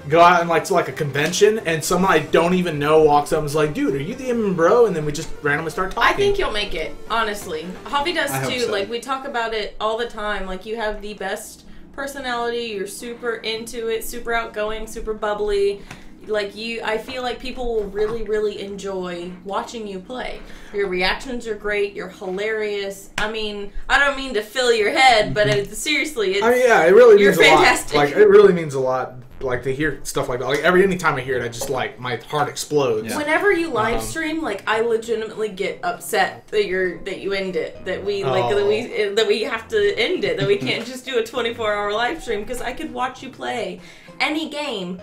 go out and like to like a convention and someone I don't even know walks up and is like, dude, are you the MMBro? And then we just randomly start talking. I think you'll make it, honestly. Hobby does too. So. Like we talk about it all the time. Like you have the best personality. You're super into it, super outgoing, super bubbly. Like I feel like people will really, really enjoy watching you play. Your reactions are great. You're hilarious. I mean, I don't mean to fill your head, but seriously, it's, it really means fantastic. a lot. Like it really means a lot. Like to hear stuff like that. Like anytime I hear it, I just like my heart explodes. Yeah. Whenever you live stream, like I legitimately get upset that you end it. That we that we have to end it. That we can't just do a 24-hour live stream because I could watch you play any game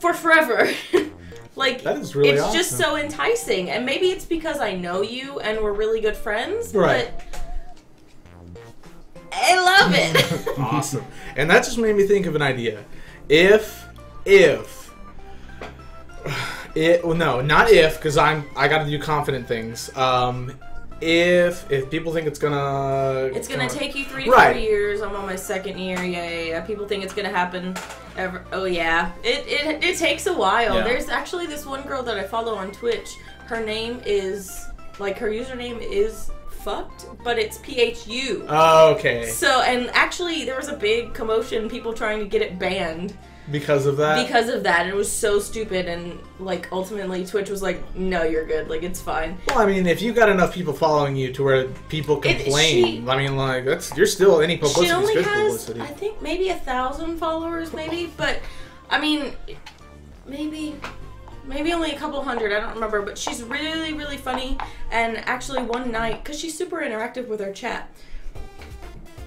for forever. Like that is really awesome. Just so enticing, and maybe it's because I know you and we're really good friends. Right. But I love it. Awesome. And that just made me think of an idea. Not if, because I got to do confident things. If people think it's gonna take you 3 to 4 years. I'm on my 2nd year. Yeah. People think it's gonna happen. Oh yeah, it takes a while. Yeah. There's actually this one girl that I follow on Twitch. Her name is like her username is fucked, but it's PHU. Oh, okay. So and actually there was a big commotion, people trying to get it banned. Because of that? Because of that. It was so stupid, and like ultimately Twitch was like, no, you're good, like it's fine. Well, I mean, if you got enough people following you to where people complain, I mean, like you're still any publicity. She only has, I think, maybe 1,000 followers, maybe, but I mean, maybe only a couple hundred. I don't remember, but she's really, really funny. And actually, one night, because she's super interactive with her chat.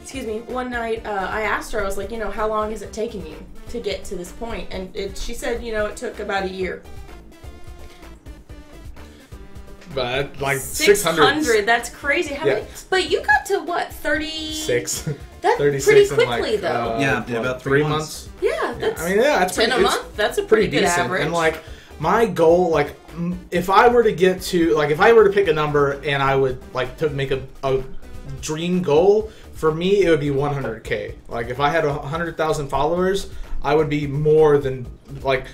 Excuse me. One night, I asked her, I was like, how long is it taking you to get to this point? And she said, it took about a year. But like 600. That's crazy. How many? But you got to what? 36. That's 36 pretty quickly, like, though. About 3 months. Yeah, that's. I mean, yeah, that's 10 a month. That's a pretty good decent. average. And like my goal, like if I were to get to, like if I were to pick a number and I would like to make a dream goal, for me it would be 100K. Like if I had 100,000 followers, I would be more than like.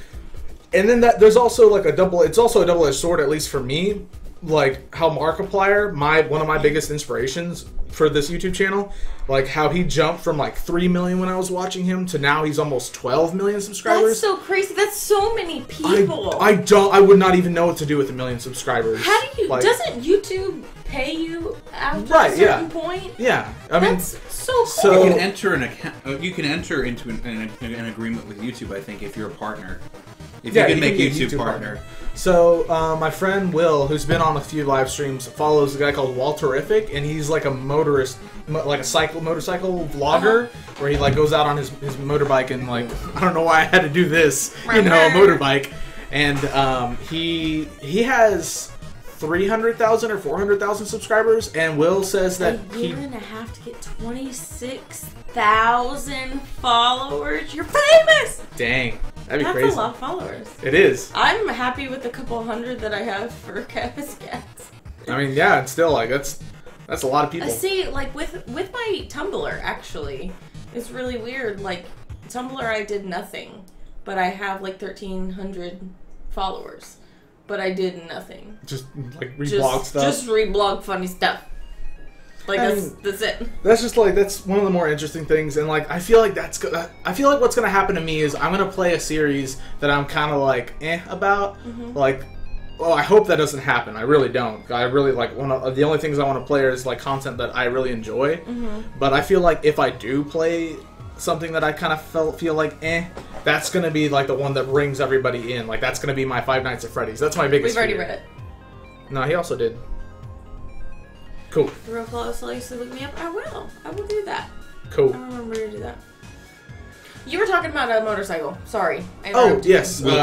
And then there's also like it's also a double-edged sword, at least for me. Like how Markiplier, one of my biggest inspirations for this YouTube channel, like how he jumped from like 3 million when I was watching him to now he's almost 12 million subscribers. That's so crazy. That's so many people. I would not even know what to do with 1 million subscribers. How do you? Doesn't YouTube pay you after a certain point? Yeah, I mean, that's so cool. You can enter an account. You can enter into an agreement with YouTube, I think, if you're a partner. If you can make YouTube partner. So my friend Will, who's been on a few live streams, follows a guy called Walterific, and he's like a motorist, like a motorcycle vlogger, where he like goes out on his motorbike and like, I don't know why I had to do this, a motorbike, and he has 300,000 or 400,000 subscribers, and Will says that a year and a half to get 26,000 followers. You're famous. Dang. That'd be That's crazy. a lot of followers. It is. I'm happy with the couple hundred that I have for Campus Cats. I mean, yeah, it's still like that's a lot of people. See, like with my Tumblr, actually, it's really weird. Like Tumblr, I did nothing, but I have like 1,300 followers, but I did nothing. Just like reblog stuff. Just reblog funny stuff. Like that's it. That's just like that's one of the more interesting things, and like I feel like what's gonna happen to me is I'm gonna play a series that I'm kind of like about. Mm-hmm. Like, well, I hope that doesn't happen. I really don't. I really like the only things I want to play is like content that I really enjoy. Mm-hmm. But I feel like if I do play something that I kind of feel like that's gonna be like the one that brings everybody in. Like that's gonna be my Five Nights at Freddy's. That's my biggest. We've already read it. No, he also did. Cool. Real close, so look me up. I will do that. Cool. I remember to do that. You were talking about a motorcycle. Sorry. Oh yes. Will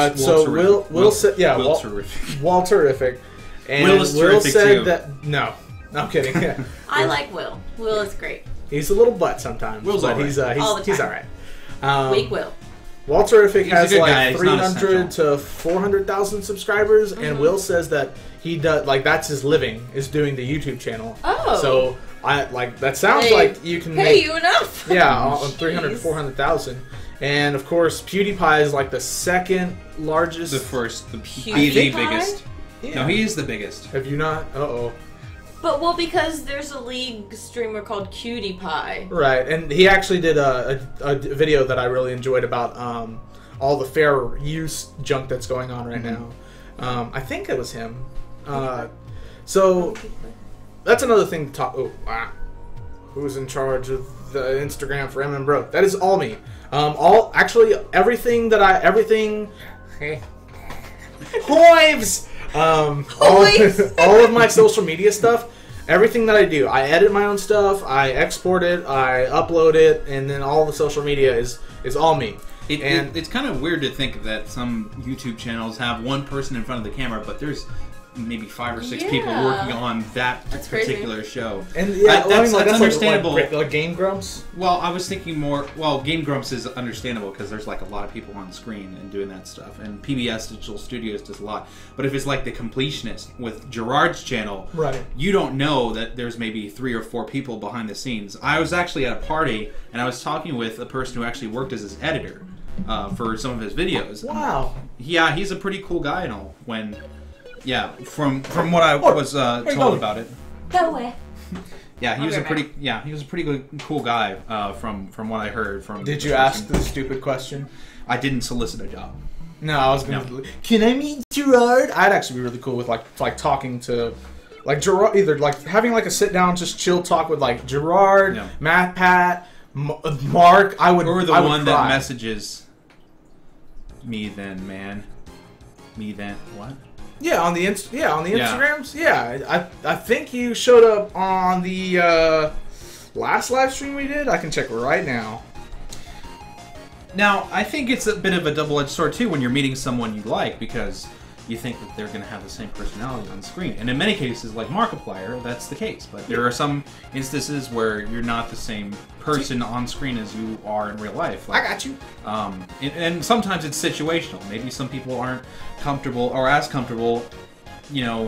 said terrific. Will terrific. And Will is terrific said too. that no, I'm kidding. I like Will. Will is great. He's a little butt sometimes. Will's but all right. he's All the time. he's all right. Weak Will. Walterific He's a has good like guy. He's not 300 to 400,000 subscribers, and Will says that he does like that's his living is doing the YouTube channel. Oh. So I like that sounds They like you can pay make you enough. yeah on 300 to 400,000, and of course PewDiePie is like the second largest. The first, the PewDiePie? biggest. Yeah. No, he is the biggest. Have you not? Uh-oh. But well, because there's a League streamer called Cutie Pie. Right, and he actually did a video that I really enjoyed about all the fair use junk that's going on right now. I think it was him. So that's another thing to talk. Oh, wow. Who's in charge of the Instagram for MMBro? That is all me. Everything. Hey. Hives. All of my social media stuff, everything that I do, I edit my own stuff, I export it, I upload it, and then all the social media is all me. It's kind of weird to think that some YouTube channels have one person in front of the camera, but there's maybe 5 or 6 people working on that particular show. And yeah, that's understandable. Like Game Grumps. Well, I was thinking more. Well, Game Grumps is understandable because there's like a lot of people on screen and doing that stuff, and PBS Digital Studios does a lot. But if it's like the Completionist with Gerard's channel, right? You don't know that there's maybe 3 or 4 people behind the scenes. I was actually at a party and I was talking with a person who actually worked as his editor for some of his videos. Wow. Yeah, he's a pretty cool guy and all. Yeah, from what I was told about it. Go away. Yeah, he was a pretty good, cool guy. From what I heard from. Did you ask the stupid question? I didn't solicit a job. No, I was gonna. No. Can I meet Gerard? I'd actually be really cool with like talking to, like Gerard, either like having like a sit down, just chill talk with like Gerard, Matt, Pat, Mark. I would. Or the one that messages me then, man. Me then what? Yeah, on the Instagrams. Yeah, I think you showed up on the last live stream we did. I can check right now. Now, I think it's a bit of a double-edged sword too when you're meeting someone you like because you think that they're going to have the same personality on screen. And in many cases, like Markiplier, that's the case. But there are some instances where you're not the same person on screen as you are in real life. Like, I got you. And sometimes it's situational. Maybe some people aren't comfortable or as comfortable, you know,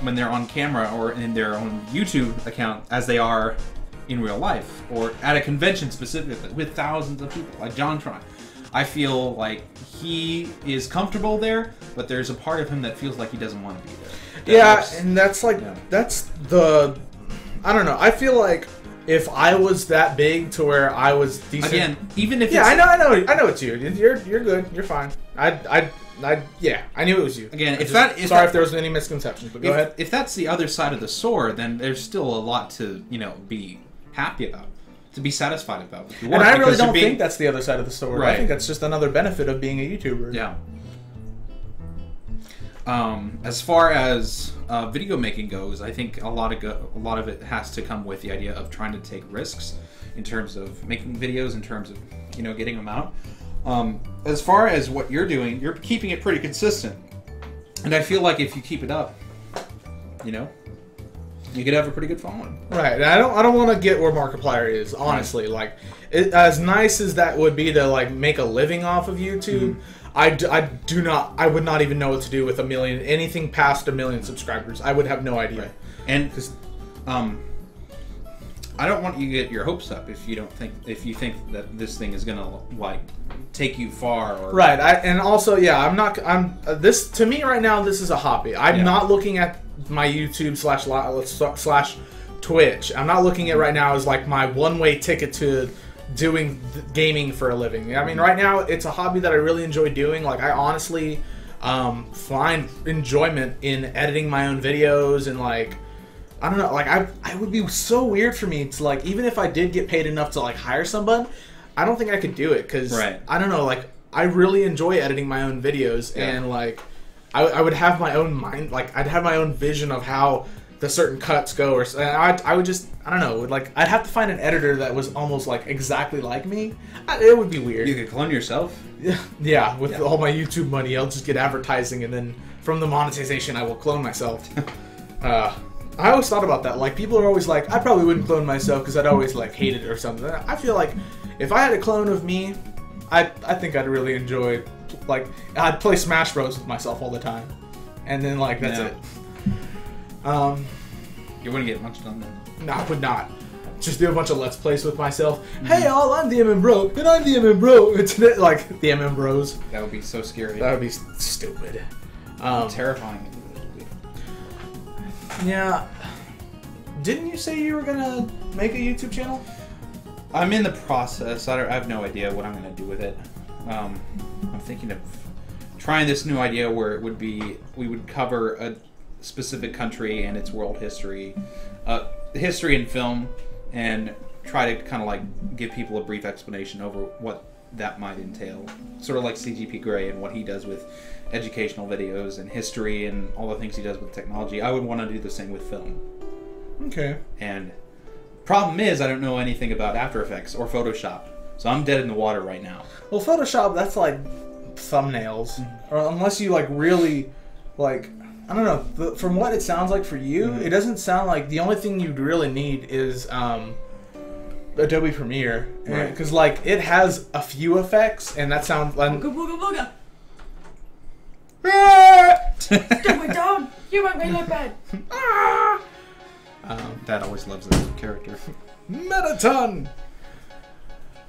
when they're on camera or in their own YouTube account as they are in real life or at a convention specifically with thousands of people, like John Tron. I feel like he is comfortable there, but there's a part of him that feels like he doesn't want to be there. And that's like that's the I don't know. I feel like if I was that big to where I was decent, again, even if I know it's you. You're good. You're fine. I knew it was you. Again, if there was any misconceptions, but go ahead. If that's the other side of the sword, then there's still a lot to be happy about, to be satisfied about. And I really don't think that's the other side of the sword. Right. I think that's just another benefit of being a YouTuber. Yeah. As far as video making goes, I think a lot of it has to come with the idea of trying to take risks in terms of making videos, in terms of getting them out. As far as what you're doing, you're keeping it pretty consistent, and I feel like if you keep it up, you could have a pretty good following. Right. And I don't want to get where Markiplier is, honestly. Right. Like, as nice as that would be to like make a living off of YouTube, I would not even know what to do with anything past 1 million subscribers. I would have no idea. Right. And I don't want you to get your hopes up if you think that this thing is gonna like take you far. Or right. This to me right now. This is a hobby. I'm not looking at my YouTube slash Twitch. I'm not looking at right now as like my one-way ticket to doing gaming for a living. I mean, right now it's a hobby that I really enjoy doing. Like, I honestly find enjoyment in editing my own videos and like. I don't know, like, I would be so weird for me to, like, even if I did get paid enough to, like, hire someone, I don't think I could do it, because, I don't know, like, I really enjoy editing my own videos, and, like, I would have my own mind, like, I'd have my own vision of how the certain cuts go, or I would just, I don't know, like I'd have to find an editor that was almost like exactly like me. It would be weird. You could clone yourself. Yeah, with all my YouTube money, I'll just get advertising, and then from the monetization, I will clone myself. I always thought about that. Like, people are always like, I probably wouldn't clone myself because I'd always like hate it or something. I feel like if I had a clone of me, I think I'd really enjoy. Like, I'd play Smash Bros with myself all the time, and then like that's it. You wouldn't get much done then. No, I would not. Just do a bunch of Let's Plays with myself. Hey, all, I'm the MMBro, and I'm the MMBro. It's like the MMBros. That would be so scary. That would be stupid. Terrifying. Yeah. Didn't you say you were gonna make a YouTube channel? I'm in the process. I have no idea what I'm gonna do with it. I'm thinking of trying this new idea where it would be we would cover a specific country and its world history, history and film, and try to kind of like give people a brief explanation over what that might entail. Sort of like CGP Grey and what he does with educational videos and history and all the things he does with technology. I would want to do the same with film. Okay. And problem is, I don't know anything about After Effects or Photoshop, so I'm dead in the water right now. Well, Photoshop, that's like thumbnails, or unless you like really, like, I don't know. From what it sounds like for you, it doesn't sound like the only thing you'd really need is Adobe Premiere, because like it has a few effects, and that sounds like. Booga booga booga. Oh my dog! You make me look bad. Dad always loves this character. Metaton.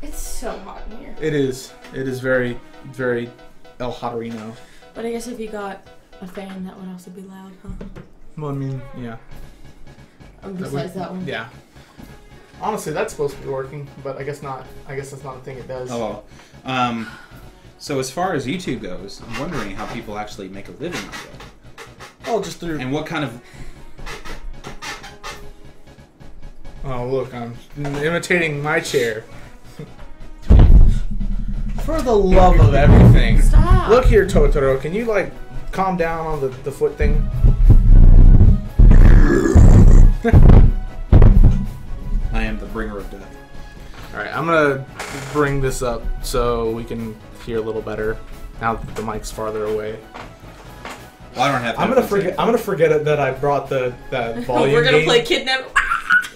It's so hot in here. It is. It is very, very El Hotarino. But I guess if you got a fan, that would also be loud, huh? Well, I mean, yeah. Besides that one. Yeah. Honestly, that's supposed to be working, but I guess not. I guess that's not a thing it does. Oh, well. So as far as YouTube goes, I'm wondering how people actually make a living out of it. Oh, just through. And what kind of... Oh, look, I'm imitating my chair. For the love of everything. Stop. Look here, Totoro. Can you, like, calm down on the foot thing? I am the bringer of death. Alright, I'm gonna bring this up so we can hear a little better now that the mic's farther away. Well, I don't have. I'm gonna forget it that I brought that volume. We're gonna game, play Kidnap.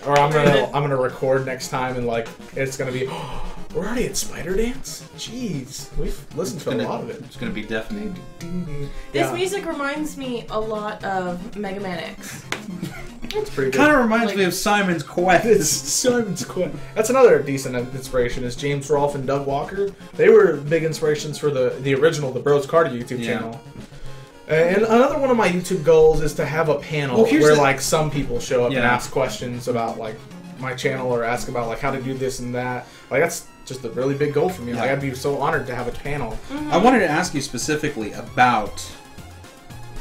or I'm gonna record next time, and like it's gonna be. We're already at Spider Dance. Jeez, we've listened to a lot of it. It's gonna be deafening. This music reminds me a lot of Mega Man X. It's pretty good. Kind of reminds me of Simon's Quest. It's Simon's Quest. That's another decent inspiration. Is James Rolfe and Doug Walker? They were big inspirations for the original, the Bros Carter YouTube channel. And another one of my YouTube goals is to have a panel where like some people show up and ask questions about like my channel or ask about like how to do this and that. Like that's just a really big goal for me. Like I'd be so honored to have a panel. I wanted to ask you specifically about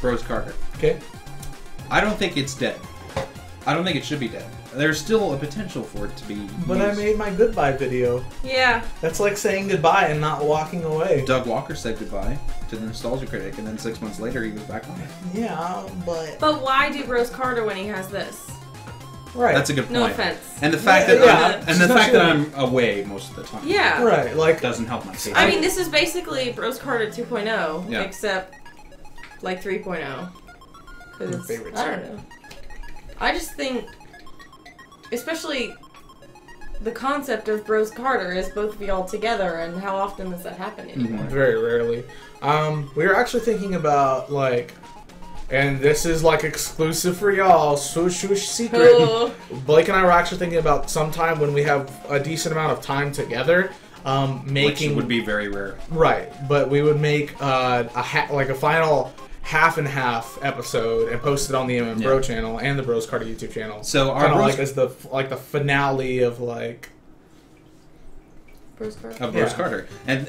Bros Carter. Okay. I don't think it's dead. I don't think it should be dead. There's still a potential for it to be But used. I made my goodbye video. Yeah. That's like saying goodbye and not walking away. Doug Walker said goodbye to the Nostalgia Critic, and then 6 months later he was back on it. Yeah, but... But why do Bros Carter when he has this? Right. That's a good point. No offense. And the fact that I'm away most of the time. Yeah. Right, like... Doesn't help my case. I mean, this is basically Bros Carter 2.0, Yeah. except like 3.0. Because it's, Favorites. I don't know. I just think, especially the concept of Bros Carter is both of y'all together, and how often does that happen anymore? Very rarely. We were actually thinking about, like... And this is, like, exclusive for y'all. Swoosh secret. Oh. Blake and I were actually thinking about sometime when we have a decent amount of time together, making... Which would be very rare. Right, but we would make a final half and half episode and post it on the MMBro channel and the Bros Carter YouTube channel. So our kind of Bros like as the finale of like Bros Carter. of Bros Carter, and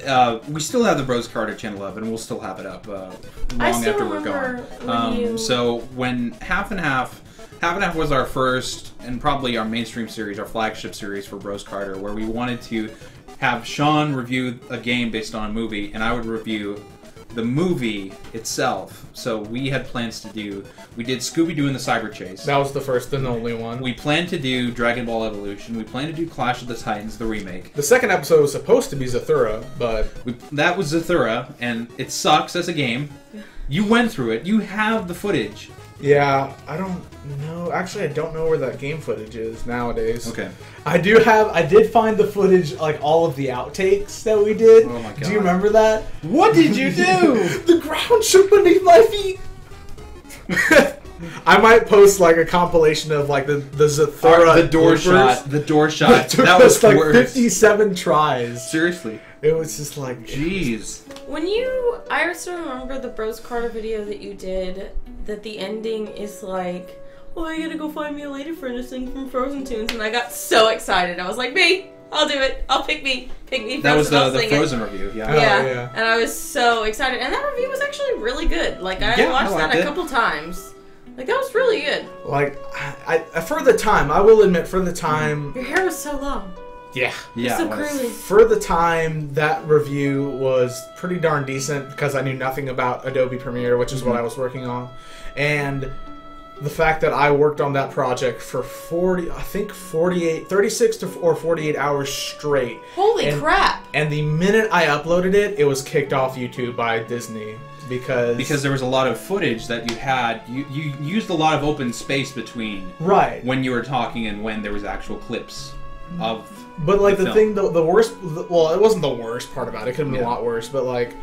we still have the Bros Carter channel up, and we'll still have it up long after we're gone. So when half and half was our first and probably our mainstream series, our flagship series for Bros Carter, where we wanted to have Sean review a game based on a movie, and I would review the movie itself. So we had plans to do. We did Scooby-Doo and the Cyber Chase. That was the first and only one. We planned to do Dragon Ball Evolution. We planned to do Clash of the Titans, the remake. The second episode was supposed to be Zathura, but That was Zathura, and it sucks as a game. You went through it. You have the footage. yeah, I don't know. Actually, I don't know where that game footage is nowadays. Okay. I did find the footage, like all of the outtakes that we did. Oh my god. Do you remember that? What did you do? The ground shook beneath my feet. I might post like a compilation of like the Zathura the door bloopers. shot. The door shot. Took That was us like worse. 57 tries. Seriously. It was just like, Jeez. I still remember the Bros Carter video that you did, that the ending is like, oh, I gotta go find me a lady friend to sing from Frozen tunes, and I got so excited. I was like, me, I'll do it. I'll pick me. That was Frozen, the Frozen review, yeah. Yeah, and I was so excited. And that review was actually really good. Like, I watched that a couple times. Like, that was really good. like, I for the time, I will admit, for the time, Your hair was so long. yeah. Yeah. So it was. curly. For the time, that review was pretty darn decent because I knew nothing about Adobe Premiere, which is what I was working on. And the fact that I worked on that project for 36 or 48 hours straight. Holy crap. And the minute I uploaded it, it was kicked off YouTube by Disney. Because there was a lot of footage that you had. You used a lot of open space between right when you were talking and when there was actual clips of. But like the film. thing, the worst. Well, it wasn't the worst part about it. It could have been a lot worse. But like,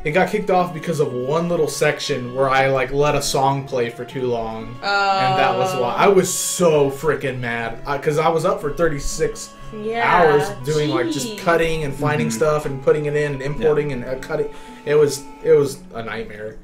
it got kicked off because of one little section where I like let a song play for too long, and that was why I was so freaking mad because I was up for 36 hours doing like just cutting and finding stuff and putting it in and importing and cutting. It was a nightmare.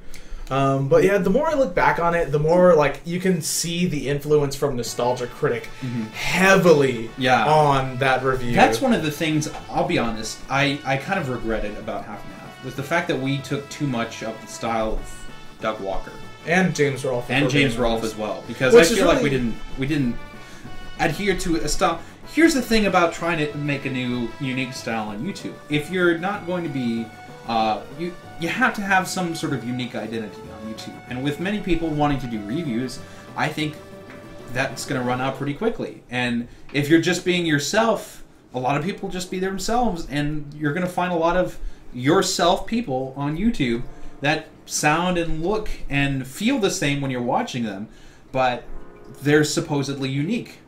But yeah, the more I look back on it, the more like you can see the influence from Nostalgia Critic heavily on that review. That's one of the things, I'll be honest, I kind of regretted about Half and Half, was the fact that we took too much of the style of Doug Walker. And James Rolfe. And James Rolfe as well. Because I feel like we didn't adhere to a style. Here's the thing about trying to make a new, unique style on YouTube. If you're not going to be... you have to have some sort of unique identity on YouTube. And with many people wanting to do reviews, I think that's going to run out pretty quickly. And if you're just being yourself, a lot of people just be themselves, and you're going to find a lot of yourself people on YouTube that sound and look and feel the same when you're watching them, but they're supposedly unique.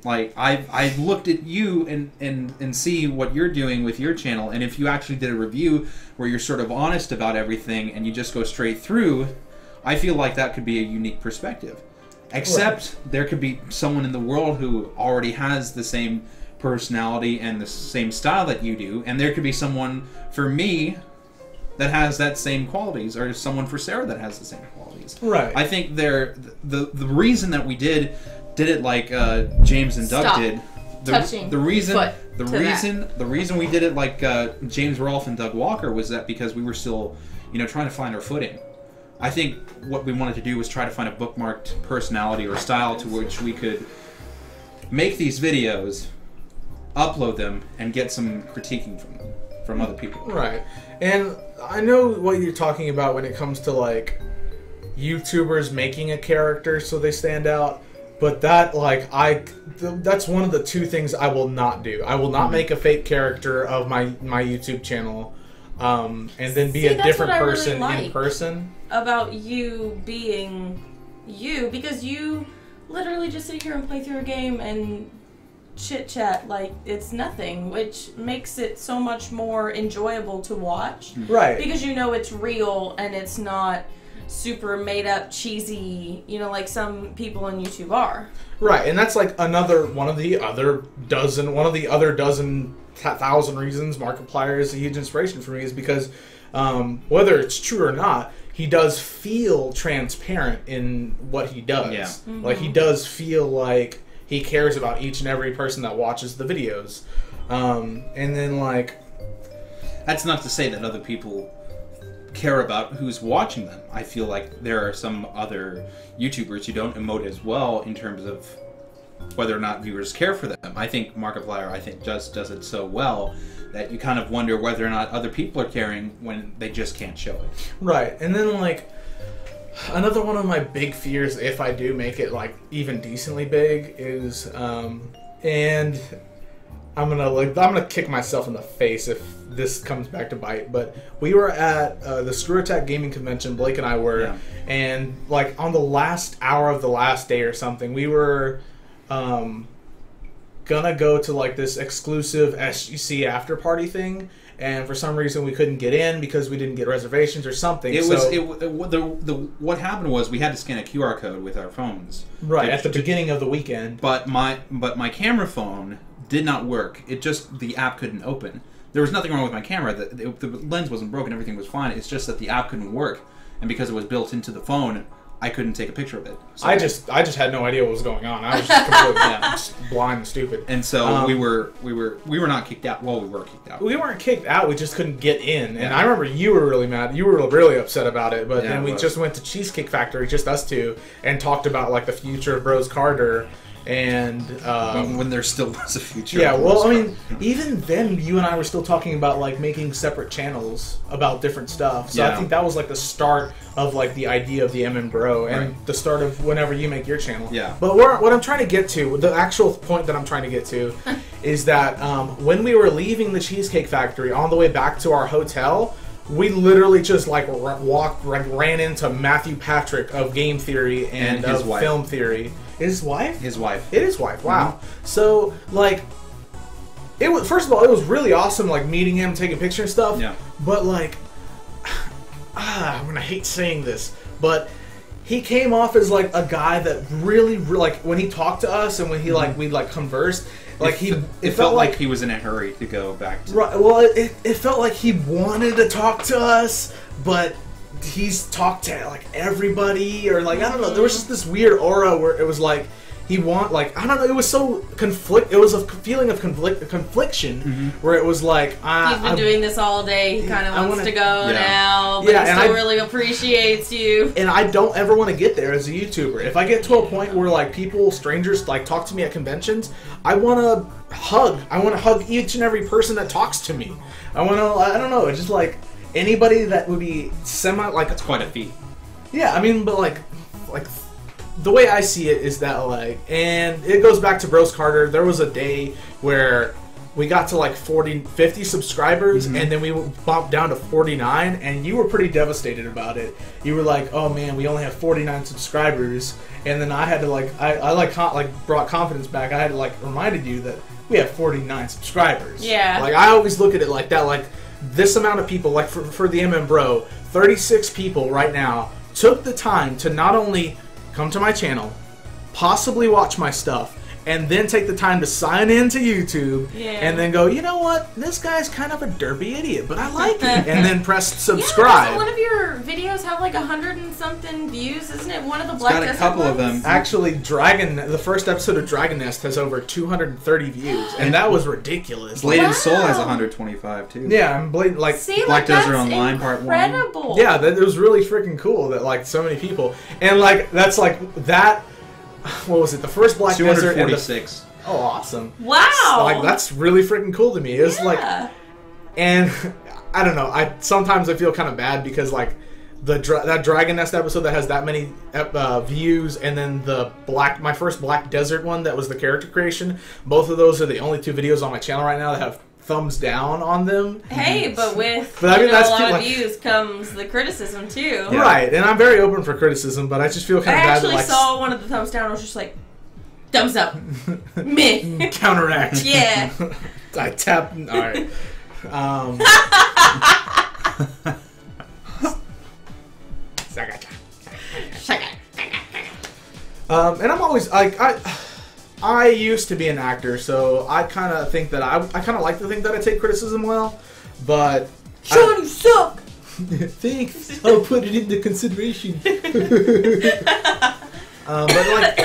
Like, I looked at you and see what you're doing with your channel, and if you actually did a review where you're sort of honest about everything and you just go straight through, I feel like that could be a unique perspective. Except there could be someone in the world who already has the same personality and the same style that you do, and there could be someone for me that has that same qualities, or someone for Sarah that has the same qualities. Right. I think the reason that we did it like James and Doug did. The reason we did it like James Rolfe and Doug Walker was that because we were still, trying to find our footing. I think what we wanted to do was try to find a bookmarked personality or style to which we could make these videos, upload them, and get some critiquing from other people. Right. And I know what you're talking about when it comes to like YouTubers making a character so they stand out. But that, that's one of the two things I will not do. I will not make a fake character of my YouTube channel, and then be a different person in person. About you being you, because you literally just sit here and play through a game and chit chat like it's nothing, which makes it so much more enjoyable to watch. Right. Because it's real and it's not super made up cheesy, like some people on YouTube are. Right, and that's like one of the other dozen thousand reasons Markiplier is a huge inspiration for me is because whether it's true or not, he does feel transparent in what he does. Yeah. Mm-hmm. Like he does feel like he cares about each and every person that watches the videos. And then like, that's not to say that other people care about who's watching them. I feel like there are some other YouTubers who don't emote as well in terms of whether or not viewers care for them. I think Markiplier just does it so well that you kind of wonder whether or not other people are caring when they just can't show it. Right, and then like another one of my big fears, if I do make it like even decently big, is and I'm gonna kick myself in the face if this comes back to bite. But we were at the Screw Attack Gaming Convention. Blake and I were, and like on the last hour of the last day or something, we were gonna go to like this exclusive SGC after party thing. And for some reason we couldn't get in because we didn't get reservations or something. What happened was we had to scan a QR code with our phones. Right, at the beginning of the weekend. But my camera phone did not work. The app couldn't open. There was nothing wrong with my camera. The lens wasn't broken. Everything was fine. It's just that the app couldn't work. And because it was built into the phone, I couldn't take a picture of it. So I just had no idea what was going on. I was just completely just blind and stupid. And so we were not kicked out. Well, we were kicked out. We weren't kicked out. We just couldn't get in. And I remember you were really mad. You were really upset about it. But then we just went to Cheesecake Factory, just us two, and talked about like the future of Bros Carter. And when there still was a future. Yeah, well, I mean, even then, you and I were still talking about like making separate channels about different stuff. So I think that was like the start of like the idea of the MMBro and the start of whenever you make your channel. Yeah. But what I'm trying to get to, the actual point that I'm trying to get to, is that when we were leaving the Cheesecake Factory on the way back to our hotel, we literally just like ran into Matthew Patrick of Game Theory and his of wife. Film Theory. His wife? His wife. It is wife. Wow. Mm-hmm. So like, it was, first of all, it was really awesome like meeting him, taking pictures and stuff. Yeah. But like, I'm gonna hate saying this, but he came off as like a guy that really like when he talked to us and when he like we like conversed. Like it felt like he was in a hurry to go back to. Right. Well, it felt like he wanted to talk to us, but he's talked to like everybody, or like I don't know. There was just this weird aura where it was like he I don't know. It was so It was a feeling of confliction where it was like he's been doing this all day. He kind of wants to go now, but he still really appreciates you. And I don't ever want to get there as a YouTuber. If I get to a point where like strangers like talk to me at conventions, I want to hug. I want to hug each and every person that talks to me. I don't know. It's just like anybody that would be like it's quite a feat. Yeah, I mean, but like the way I see it is that like, and it goes back to Bros Carter. There was a day where we got to like 50 subscribers, and then we bumped down to 49, and you were pretty devastated about it. You were like, "Oh man, we only have 49 subscribers," and then I had to like, I brought confidence back. I had to like reminded you that we have 49 subscribers. Yeah. Like I always look at it like that. Like this amount of people, like for the MMBro, 36 people right now took the time to not only come to my channel, possibly watch my stuff, and then take the time to sign into YouTube, and then go, you know what, this guy's kind of a derpy idiot, but I like it, and then press subscribe. Yeah, one of your videos have like 100 and something views, isn't it? One of the Black Desert got a couple of them. Actually, the first episode of Dragon Nest has over 230 views, and that was ridiculous. Bladed Soul has 125 too. Yeah, and Black Desert Online Part 1. Incredible. Yeah, it was really freaking cool that like so many people, and like that's like that. What was it? The first Black Desert. 246. Oh, awesome! Wow, like that's really freaking cool to me. It's like, and I don't know. Sometimes I feel kind of bad because like that Dragon Nest episode that has that many views, and then my first Black Desert one that was the character creation. Both of those are the only 2 videos on my channel right now that have thumbs down on them. Hey, but with I mean, that's a lot of views comes the criticism too. Yeah. Right, and I'm very open for criticism, but I just feel kind of bad. I actually saw one of the thumbs down. I was just like, thumbs up, meh. Counteract. Yeah. I tap. All right. And I'm always like I used to be an actor, so I kind of think that I kind of like to think that I take criticism well, but Sean, you suck. Thanks. I'll put it into consideration. But like,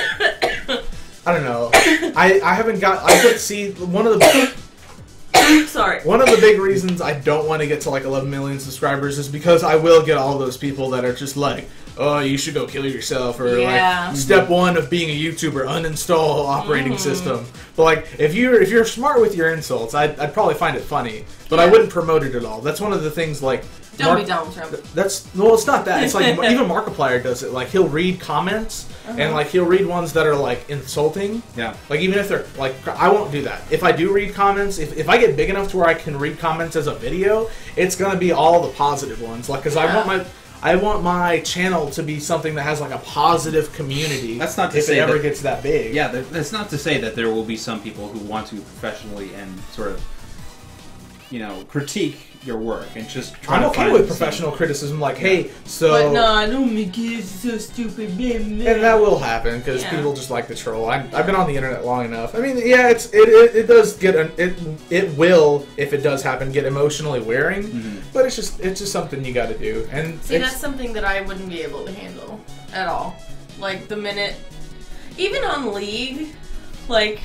I don't know. I haven't got. I could see one of the. Sorry. One of the big reasons I don't want to get to like 11 million subscribers is because I will get all those people that are just like, oh, you should go kill yourself, or Yeah. like step 1 of being a YouTuber, uninstall operating system. But like if you're smart with your insults, I'd probably find it funny, but I wouldn't promote it at all. That's one of the things like. Don't be Donald Trump. Well, it's not that. It's like even Markiplier does it. Like he'll read comments and like he'll read ones that are like insulting. Yeah. Like even if they're like, I won't do that. If I do read comments, if I get big enough to where I can read comments as a video, it's gonna be all the positive ones. Like, cause I want my channel to be something that has like a positive community. That's not to if say it ever that, gets that big. Yeah, that's not to say that there will be some people who want to professionally and sort of, critique your work and just try I'm to okay find with professional criticism. Like, hey, so. But no, I don't make it so stupid, man. And that will happen because Yeah. people just like to troll. I've been on the internet long enough. I mean, yeah, it does get it will, if it does happen, get emotionally wearing. But it's just something you got to do. And See, that's something that I wouldn't be able to handle at all. Like the minute, even on League. Like,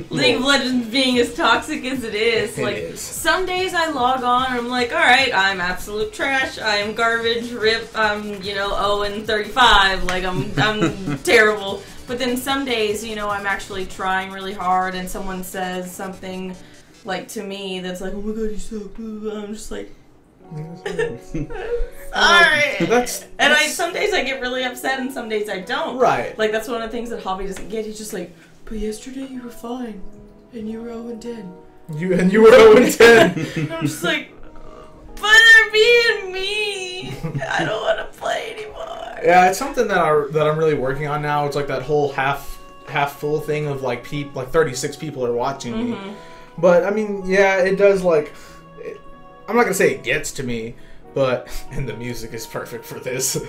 League of Legends being as toxic as it is, some days I log on and I'm like, alright, I'm absolute trash, I am garbage, rip, I'm, 0-35, like, I'm terrible. But then some days, I'm actually trying really hard and someone says something, like, to me that's like, oh my god, you suck, I'm just like, sorry. Some days I get really upset and some days I don't. Right. Like, that's one of the things that Hobby doesn't get, he's just like, but yesterday you were fine, and you were 0-10. You were 0-10. I'm just like, but they're being mean. I don't want to play anymore. Yeah, it's something that I'm really working on now. It's like that whole half full thing of like 36 people are watching me. But I mean, yeah, it does like. I'm not gonna say it gets to me, but and the music is perfect for this.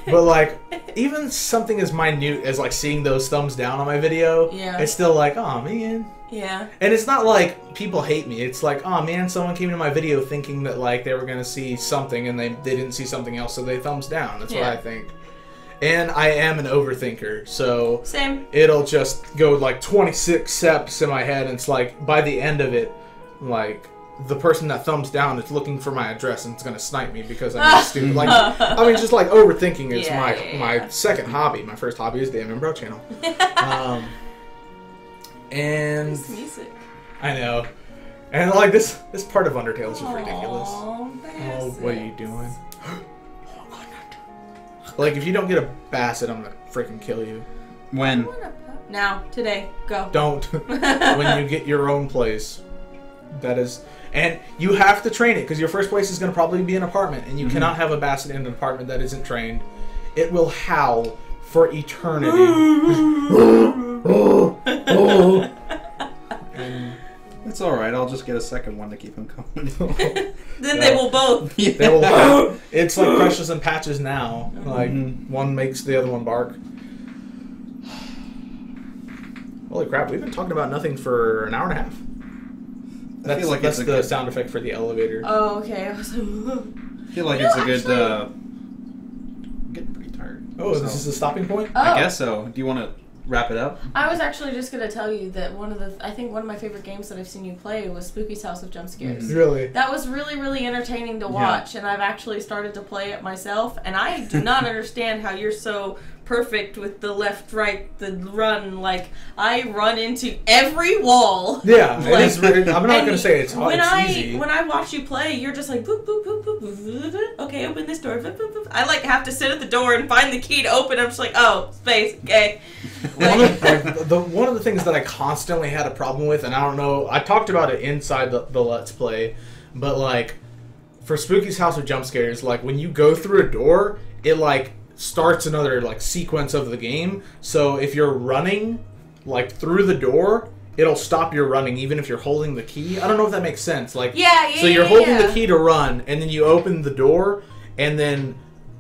But like, even something as minute as like seeing those thumbs down on my video, it's still like, oh man. Yeah. And it's not like people hate me. It's like, oh man, someone came to my video thinking that like they were gonna see something and they didn't see something else, so they thumbs down. That's what I think. And I am an overthinker, so same. It'll just go like 26 steps in my head, and it's like by the end of it, like. The person that thumbs down is looking for my address and it's gonna snipe me because I'm stupid. Like, I mean, just like overthinking is my second hobby. My first hobby is the MMBro channel. And nice music. I know, and like this part of Undertale is just ridiculous. Bassett. Oh, what are you doing? Like, if you don't get a Bassett, I'm gonna freaking kill you. When? Now, today, go. Don't. When you get your own place. That is, and you have to train it because your first place is going to probably be an apartment, and you cannot have a Bassett in an apartment that isn't trained. It will howl for eternity. That's all right. I'll just get a second one to keep him coming. Then they will both. They will. It's like Precious and Patches now. Like one makes the other one bark. Holy crap! We've been talking about nothing for an hour and a half. That's the sound effect for the elevator. Oh, okay. I feel like it's a good. I'm getting pretty tired. Oh, so. This is the stopping point? Oh. I guess so. Do you want to wrap it up? I was actually just going to tell you that I think one of my favorite games that I've seen you play was Spooky's House of Jump Scares. Really? That was really, really entertaining to watch, and I've actually started to play it myself, and I do not understand how you're so perfect with the left, right, the run. Like, I run into every wall. Yeah, like, I'm not going to say it's hard. It's easy. When I watch you play, you're just like, boop, boop, boop, boop, boop, boop, boop. Okay, open this door. Boop, boop, boop. I like have to sit at the door and find the key to open. I'm just like, oh, space, okay. One of the things that I constantly had a problem with, and I don't know, I talked about it inside the Let's Play, but like, for Spooky's House of Jump Scares, like, when you go through a door, it like starts another like sequence of the game. So if you're running like through the door, it'll stop your running even if you're holding the key. I don't know if that makes sense. Like, so you're holding the key to run, and then you open the door, and then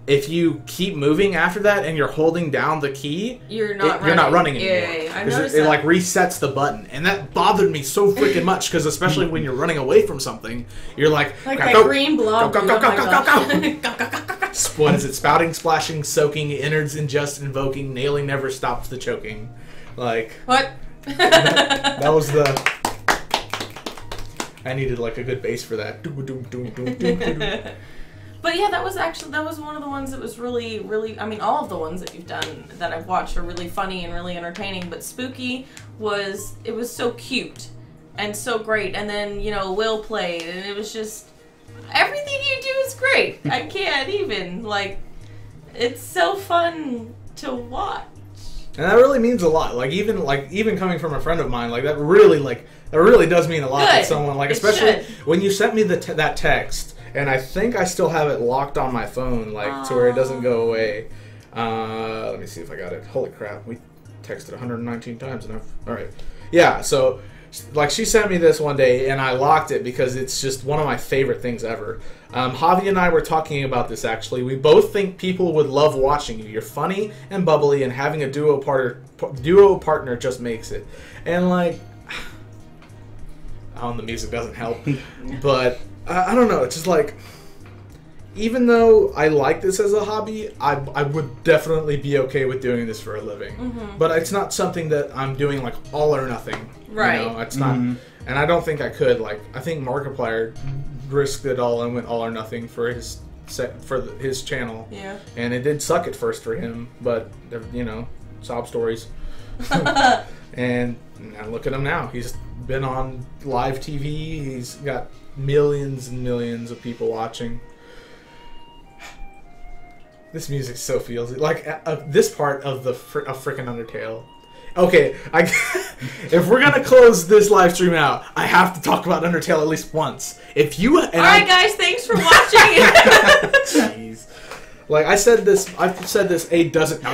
if you keep moving after that and you're holding down the key, you're not running anymore. Yeah. I noticed it like resets the button, and that bothered me so freaking much because especially when you're running away from something, you're like that green blob. Go. What is it? Spouting, splashing, soaking, innards ingest, invoking, nailing never stops the choking. Like what? That was the. I needed like a good bass for that. But yeah, that was one of the ones that was really, really. I mean, all of the ones that you've done that I've watched are really funny and really entertaining. But Spooky was so cute and so great. And then Will played, and it was just everything you do is great. I can't even it's so fun to watch. And that really means a lot. Even coming from a friend of mine, that really does mean a lot to someone. Especially when you sent me that text, and I think I still have it locked on my phone, to where it doesn't go away. Let me see if I got it. Holy crap, we texted 119 times enough. All right, yeah. So, she sent me this one day, and I locked it because it's just one of my favorite things ever. Javi and I were talking about this, actually. We both think people would love watching you. You're funny and bubbly, and having a duo partner just makes it. And, the music doesn't help. But, I don't know. It's just, even though I like this as a hobby, I would definitely be okay with doing this for a living. Mm-hmm. But it's not something that I'm doing, all or nothing. Right. It's not... And I don't think I could. I think Markiplier risked it all and went all or nothing for his channel. Yeah. And it did suck at first for him, but sob stories. And now look at him now. He's been on live TV. He's got millions and millions of people watching. This music so feels this part of frickin' Undertale. Okay, if we're gonna close this live stream out, I have to talk about Undertale at least once. Alright guys, thanks for watching. Jeez. I've said this a dozen... No.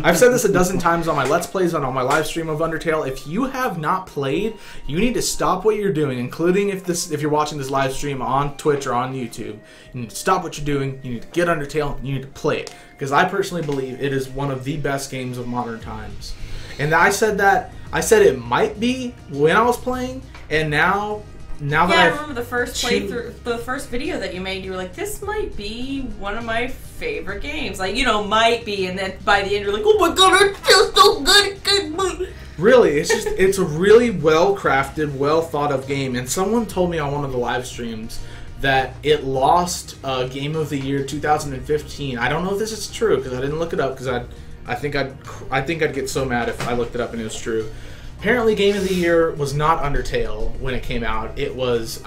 I've said this a dozen times on my Let's Plays and on my live stream of Undertale. If you have not played, you need to stop what you're doing, including if you're watching this live stream on Twitch or on YouTube. You need to stop what you're doing, you need to get Undertale, and you need to play it. Because I personally believe it is one of the best games of modern times. And I said it might be when I was playing, and now that I remember the first playthrough, the first video that you made, you were like, this might be one of my favorite games. Might be, and then by the end you're like, oh my god, it feels so good. Really, it's a really well-crafted, well-thought-of game. And someone told me on one of the live streams that it lost Game of the Year 2015. I don't know if this is true, because I didn't look it up, because I think I'd get so mad if I looked it up and it was true. Apparently, Game of the Year was not Undertale when it came out. It was,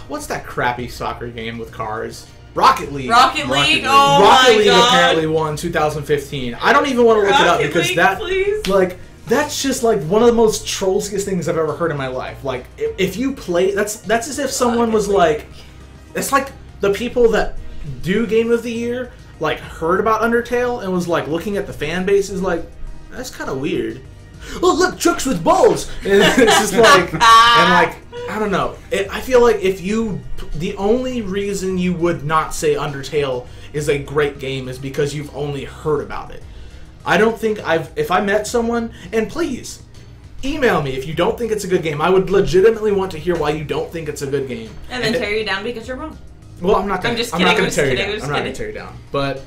what's that crappy soccer game with cars? Rocket League. Rocket League? Oh Rocket my League god. apparently won 2015. I don't even want to look it up because that's just one of the most trollsiest things I've ever heard in my life. If you play, that's as if someone was it's like the people that do Game of the Year heard about Undertale and was looking at the fan base is that's kind of weird. Oh, look, trucks with balls! And it's just I don't know. I feel the only reason you would not say Undertale is a great game is because you've only heard about it. I don't think if I met someone, and please, email me if you don't think it's a good game. I would legitimately want to hear why you don't think it's a good game. And then tear you down because you're wrong. Well, I'm not going to tear you down. But,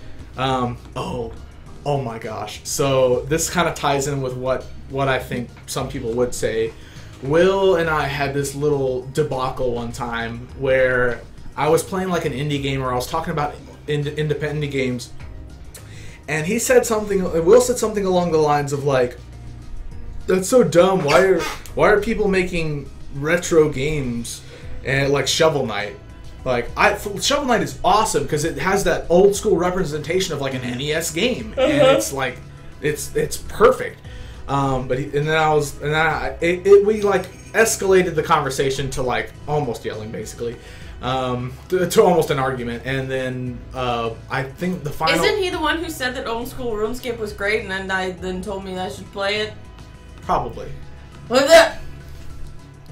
oh my gosh. So this kind of ties in with what I think some people would say. Will and I had this little debacle one time where I was playing an indie game where I was talking about independent games, and Will said something along the lines of that's so dumb. Why are people making retro games and Shovel Knight? Shovel Knight is awesome because it has that old school representation of an NES game, and it's perfect. We escalated the conversation to almost yelling, basically, to almost an argument, and then I think the final. Isn't he the one who said that old school RuneScape was great, and then told me I should play it? Probably. What that?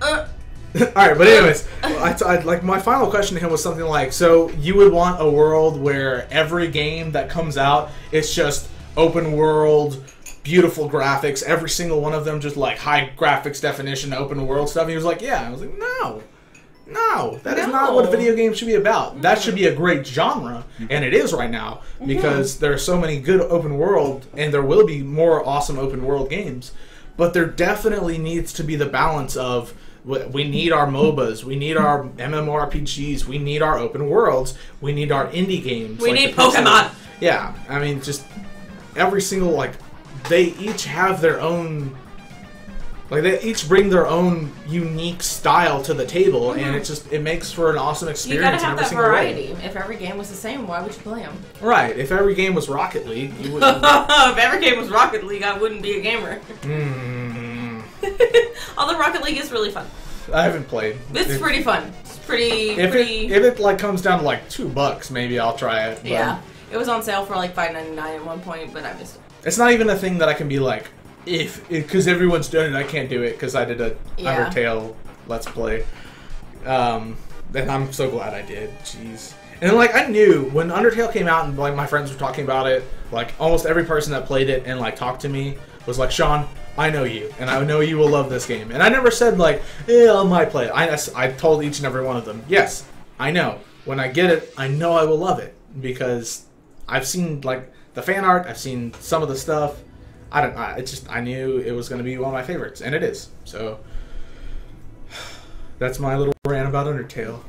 Alright, but anyways, my final question to him was something so you would want a world where every game that comes out, it's just open world, beautiful graphics, every single one of them just high graphics definition, open world stuff? And he was like, yeah. I was like, no, that is not what a video game should be about. That should be a great genre, and it is right now, because there are so many good open world, and there will be more awesome open world games. But there definitely needs to be the balance of We need our MOBAs. We need our MMORPGs. We need our open worlds. We need our indie games. We need Pokemon. Yeah, I mean, just every single, like, they each have their own, like, they each bring their own unique style to the table, and it makes for an awesome experience. You gotta have in every that single variety. way. If every game was the same, why would you play them? Right. If every game was Rocket League, you wouldn't. If every game was Rocket League, I wouldn't be a gamer. Although Rocket League is really fun. I haven't played. It's pretty fun. It's pretty. If it like comes down to like $2, maybe I'll try it. But Yeah, it was on sale for like $5.99 at one point, but I missed it. it's not even a thing that I can be like, because everyone's done it, I can't do it because I did a Undertale Let's Play. And I'm so glad I did. Jeez. And like I knew when Undertale came out and like my friends were talking about it, like almost every person that played it and like talked to me was like, Sean, I know you, and I know you will love this game. And I never said like, I might play it. I told each and every one of them, yes, I know. When I get it, I know I will love it because I've seen like the fan art, I've seen some of the stuff. I knew it was going to be one of my favorites, and it is. So that's my little rant about Undertale.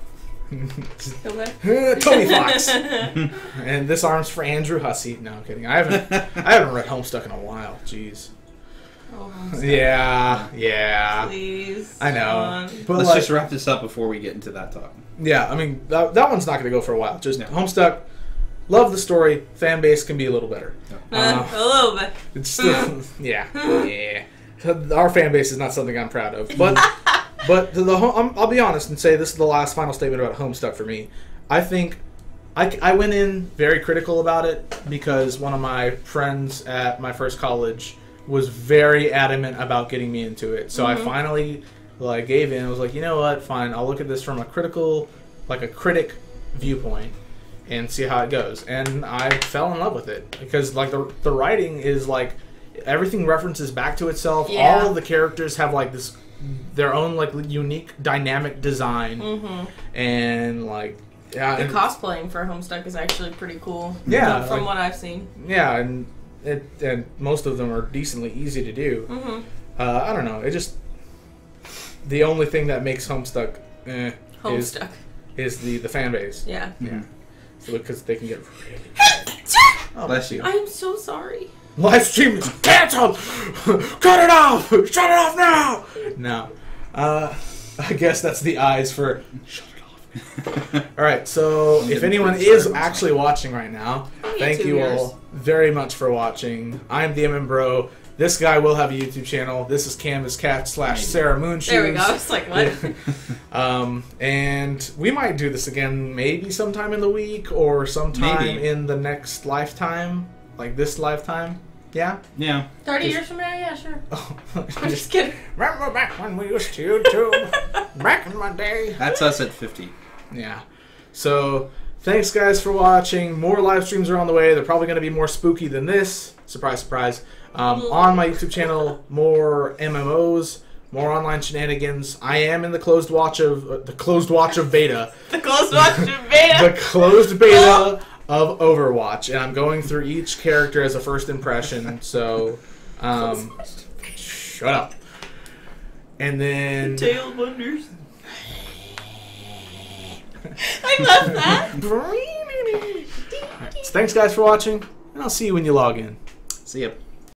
Tony Fox. And this arm's for Andrew Hussey. No, I'm kidding. I haven't read Homestuck in a while. Jeez. Oh, yeah. Please. I know. But Let's like, just wrap this up before we get into that talk. yeah, I mean that one's not going to go for a while. Just Homestuck. Love the story. Fan base can be a little better. A little bit. It's still, yeah. Our fan base is not something I'm proud of, but I'll be honest and say this is the last final statement about Homestuck for me. I think I went in very critical about it because one of my friends at my first college was very adamant about getting me into it. So I finally gave in. I was like, you know what? Fine. I'll look at this from a critic viewpoint and see how it goes. And I fell in love with it because like the writing is like everything references back to itself. Yeah. All of the characters have like this their own like unique dynamic design and like The cosplaying for Homestuck is actually pretty cool. Yeah, from what I've seen. Yeah, and most of them are decently easy to do. I don't know. It just the only thing that makes Homestuck is the fan base. Yeah. So because they can get really. Oh, bless you. I am so sorry. Livestream is canceled! Cut it off! Shut it off now! No. I guess that's the eyes for shut it off. Alright, so if anyone is actually watching right now, thank you all very much for watching. I'm the MMBro. This guy will have a YouTube channel. This is CanvasCat/Sarah Moonshoes. There we go. I was like, what? And we might do this again maybe sometime in the week or sometime in the next lifetime. Like this lifetime. Yeah? Yeah. 30 years from now? Yeah, sure. Oh, I'm just kidding. Remember back when we used to YouTube? Back in my day. That's us at 50. Yeah. So, thanks guys for watching. More live streams are on the way. They're probably going to be more spooky than this. Surprise, surprise. On my YouTube channel, more MMOs, more online shenanigans. I am in the closed watch of beta. The closed watch of beta. The closed beta of Overwatch, and I'm going through each character as a first impression. So, shut up. And then Tail Wonders. I love that. So thanks guys for watching, and I'll see you when you log in. See ya.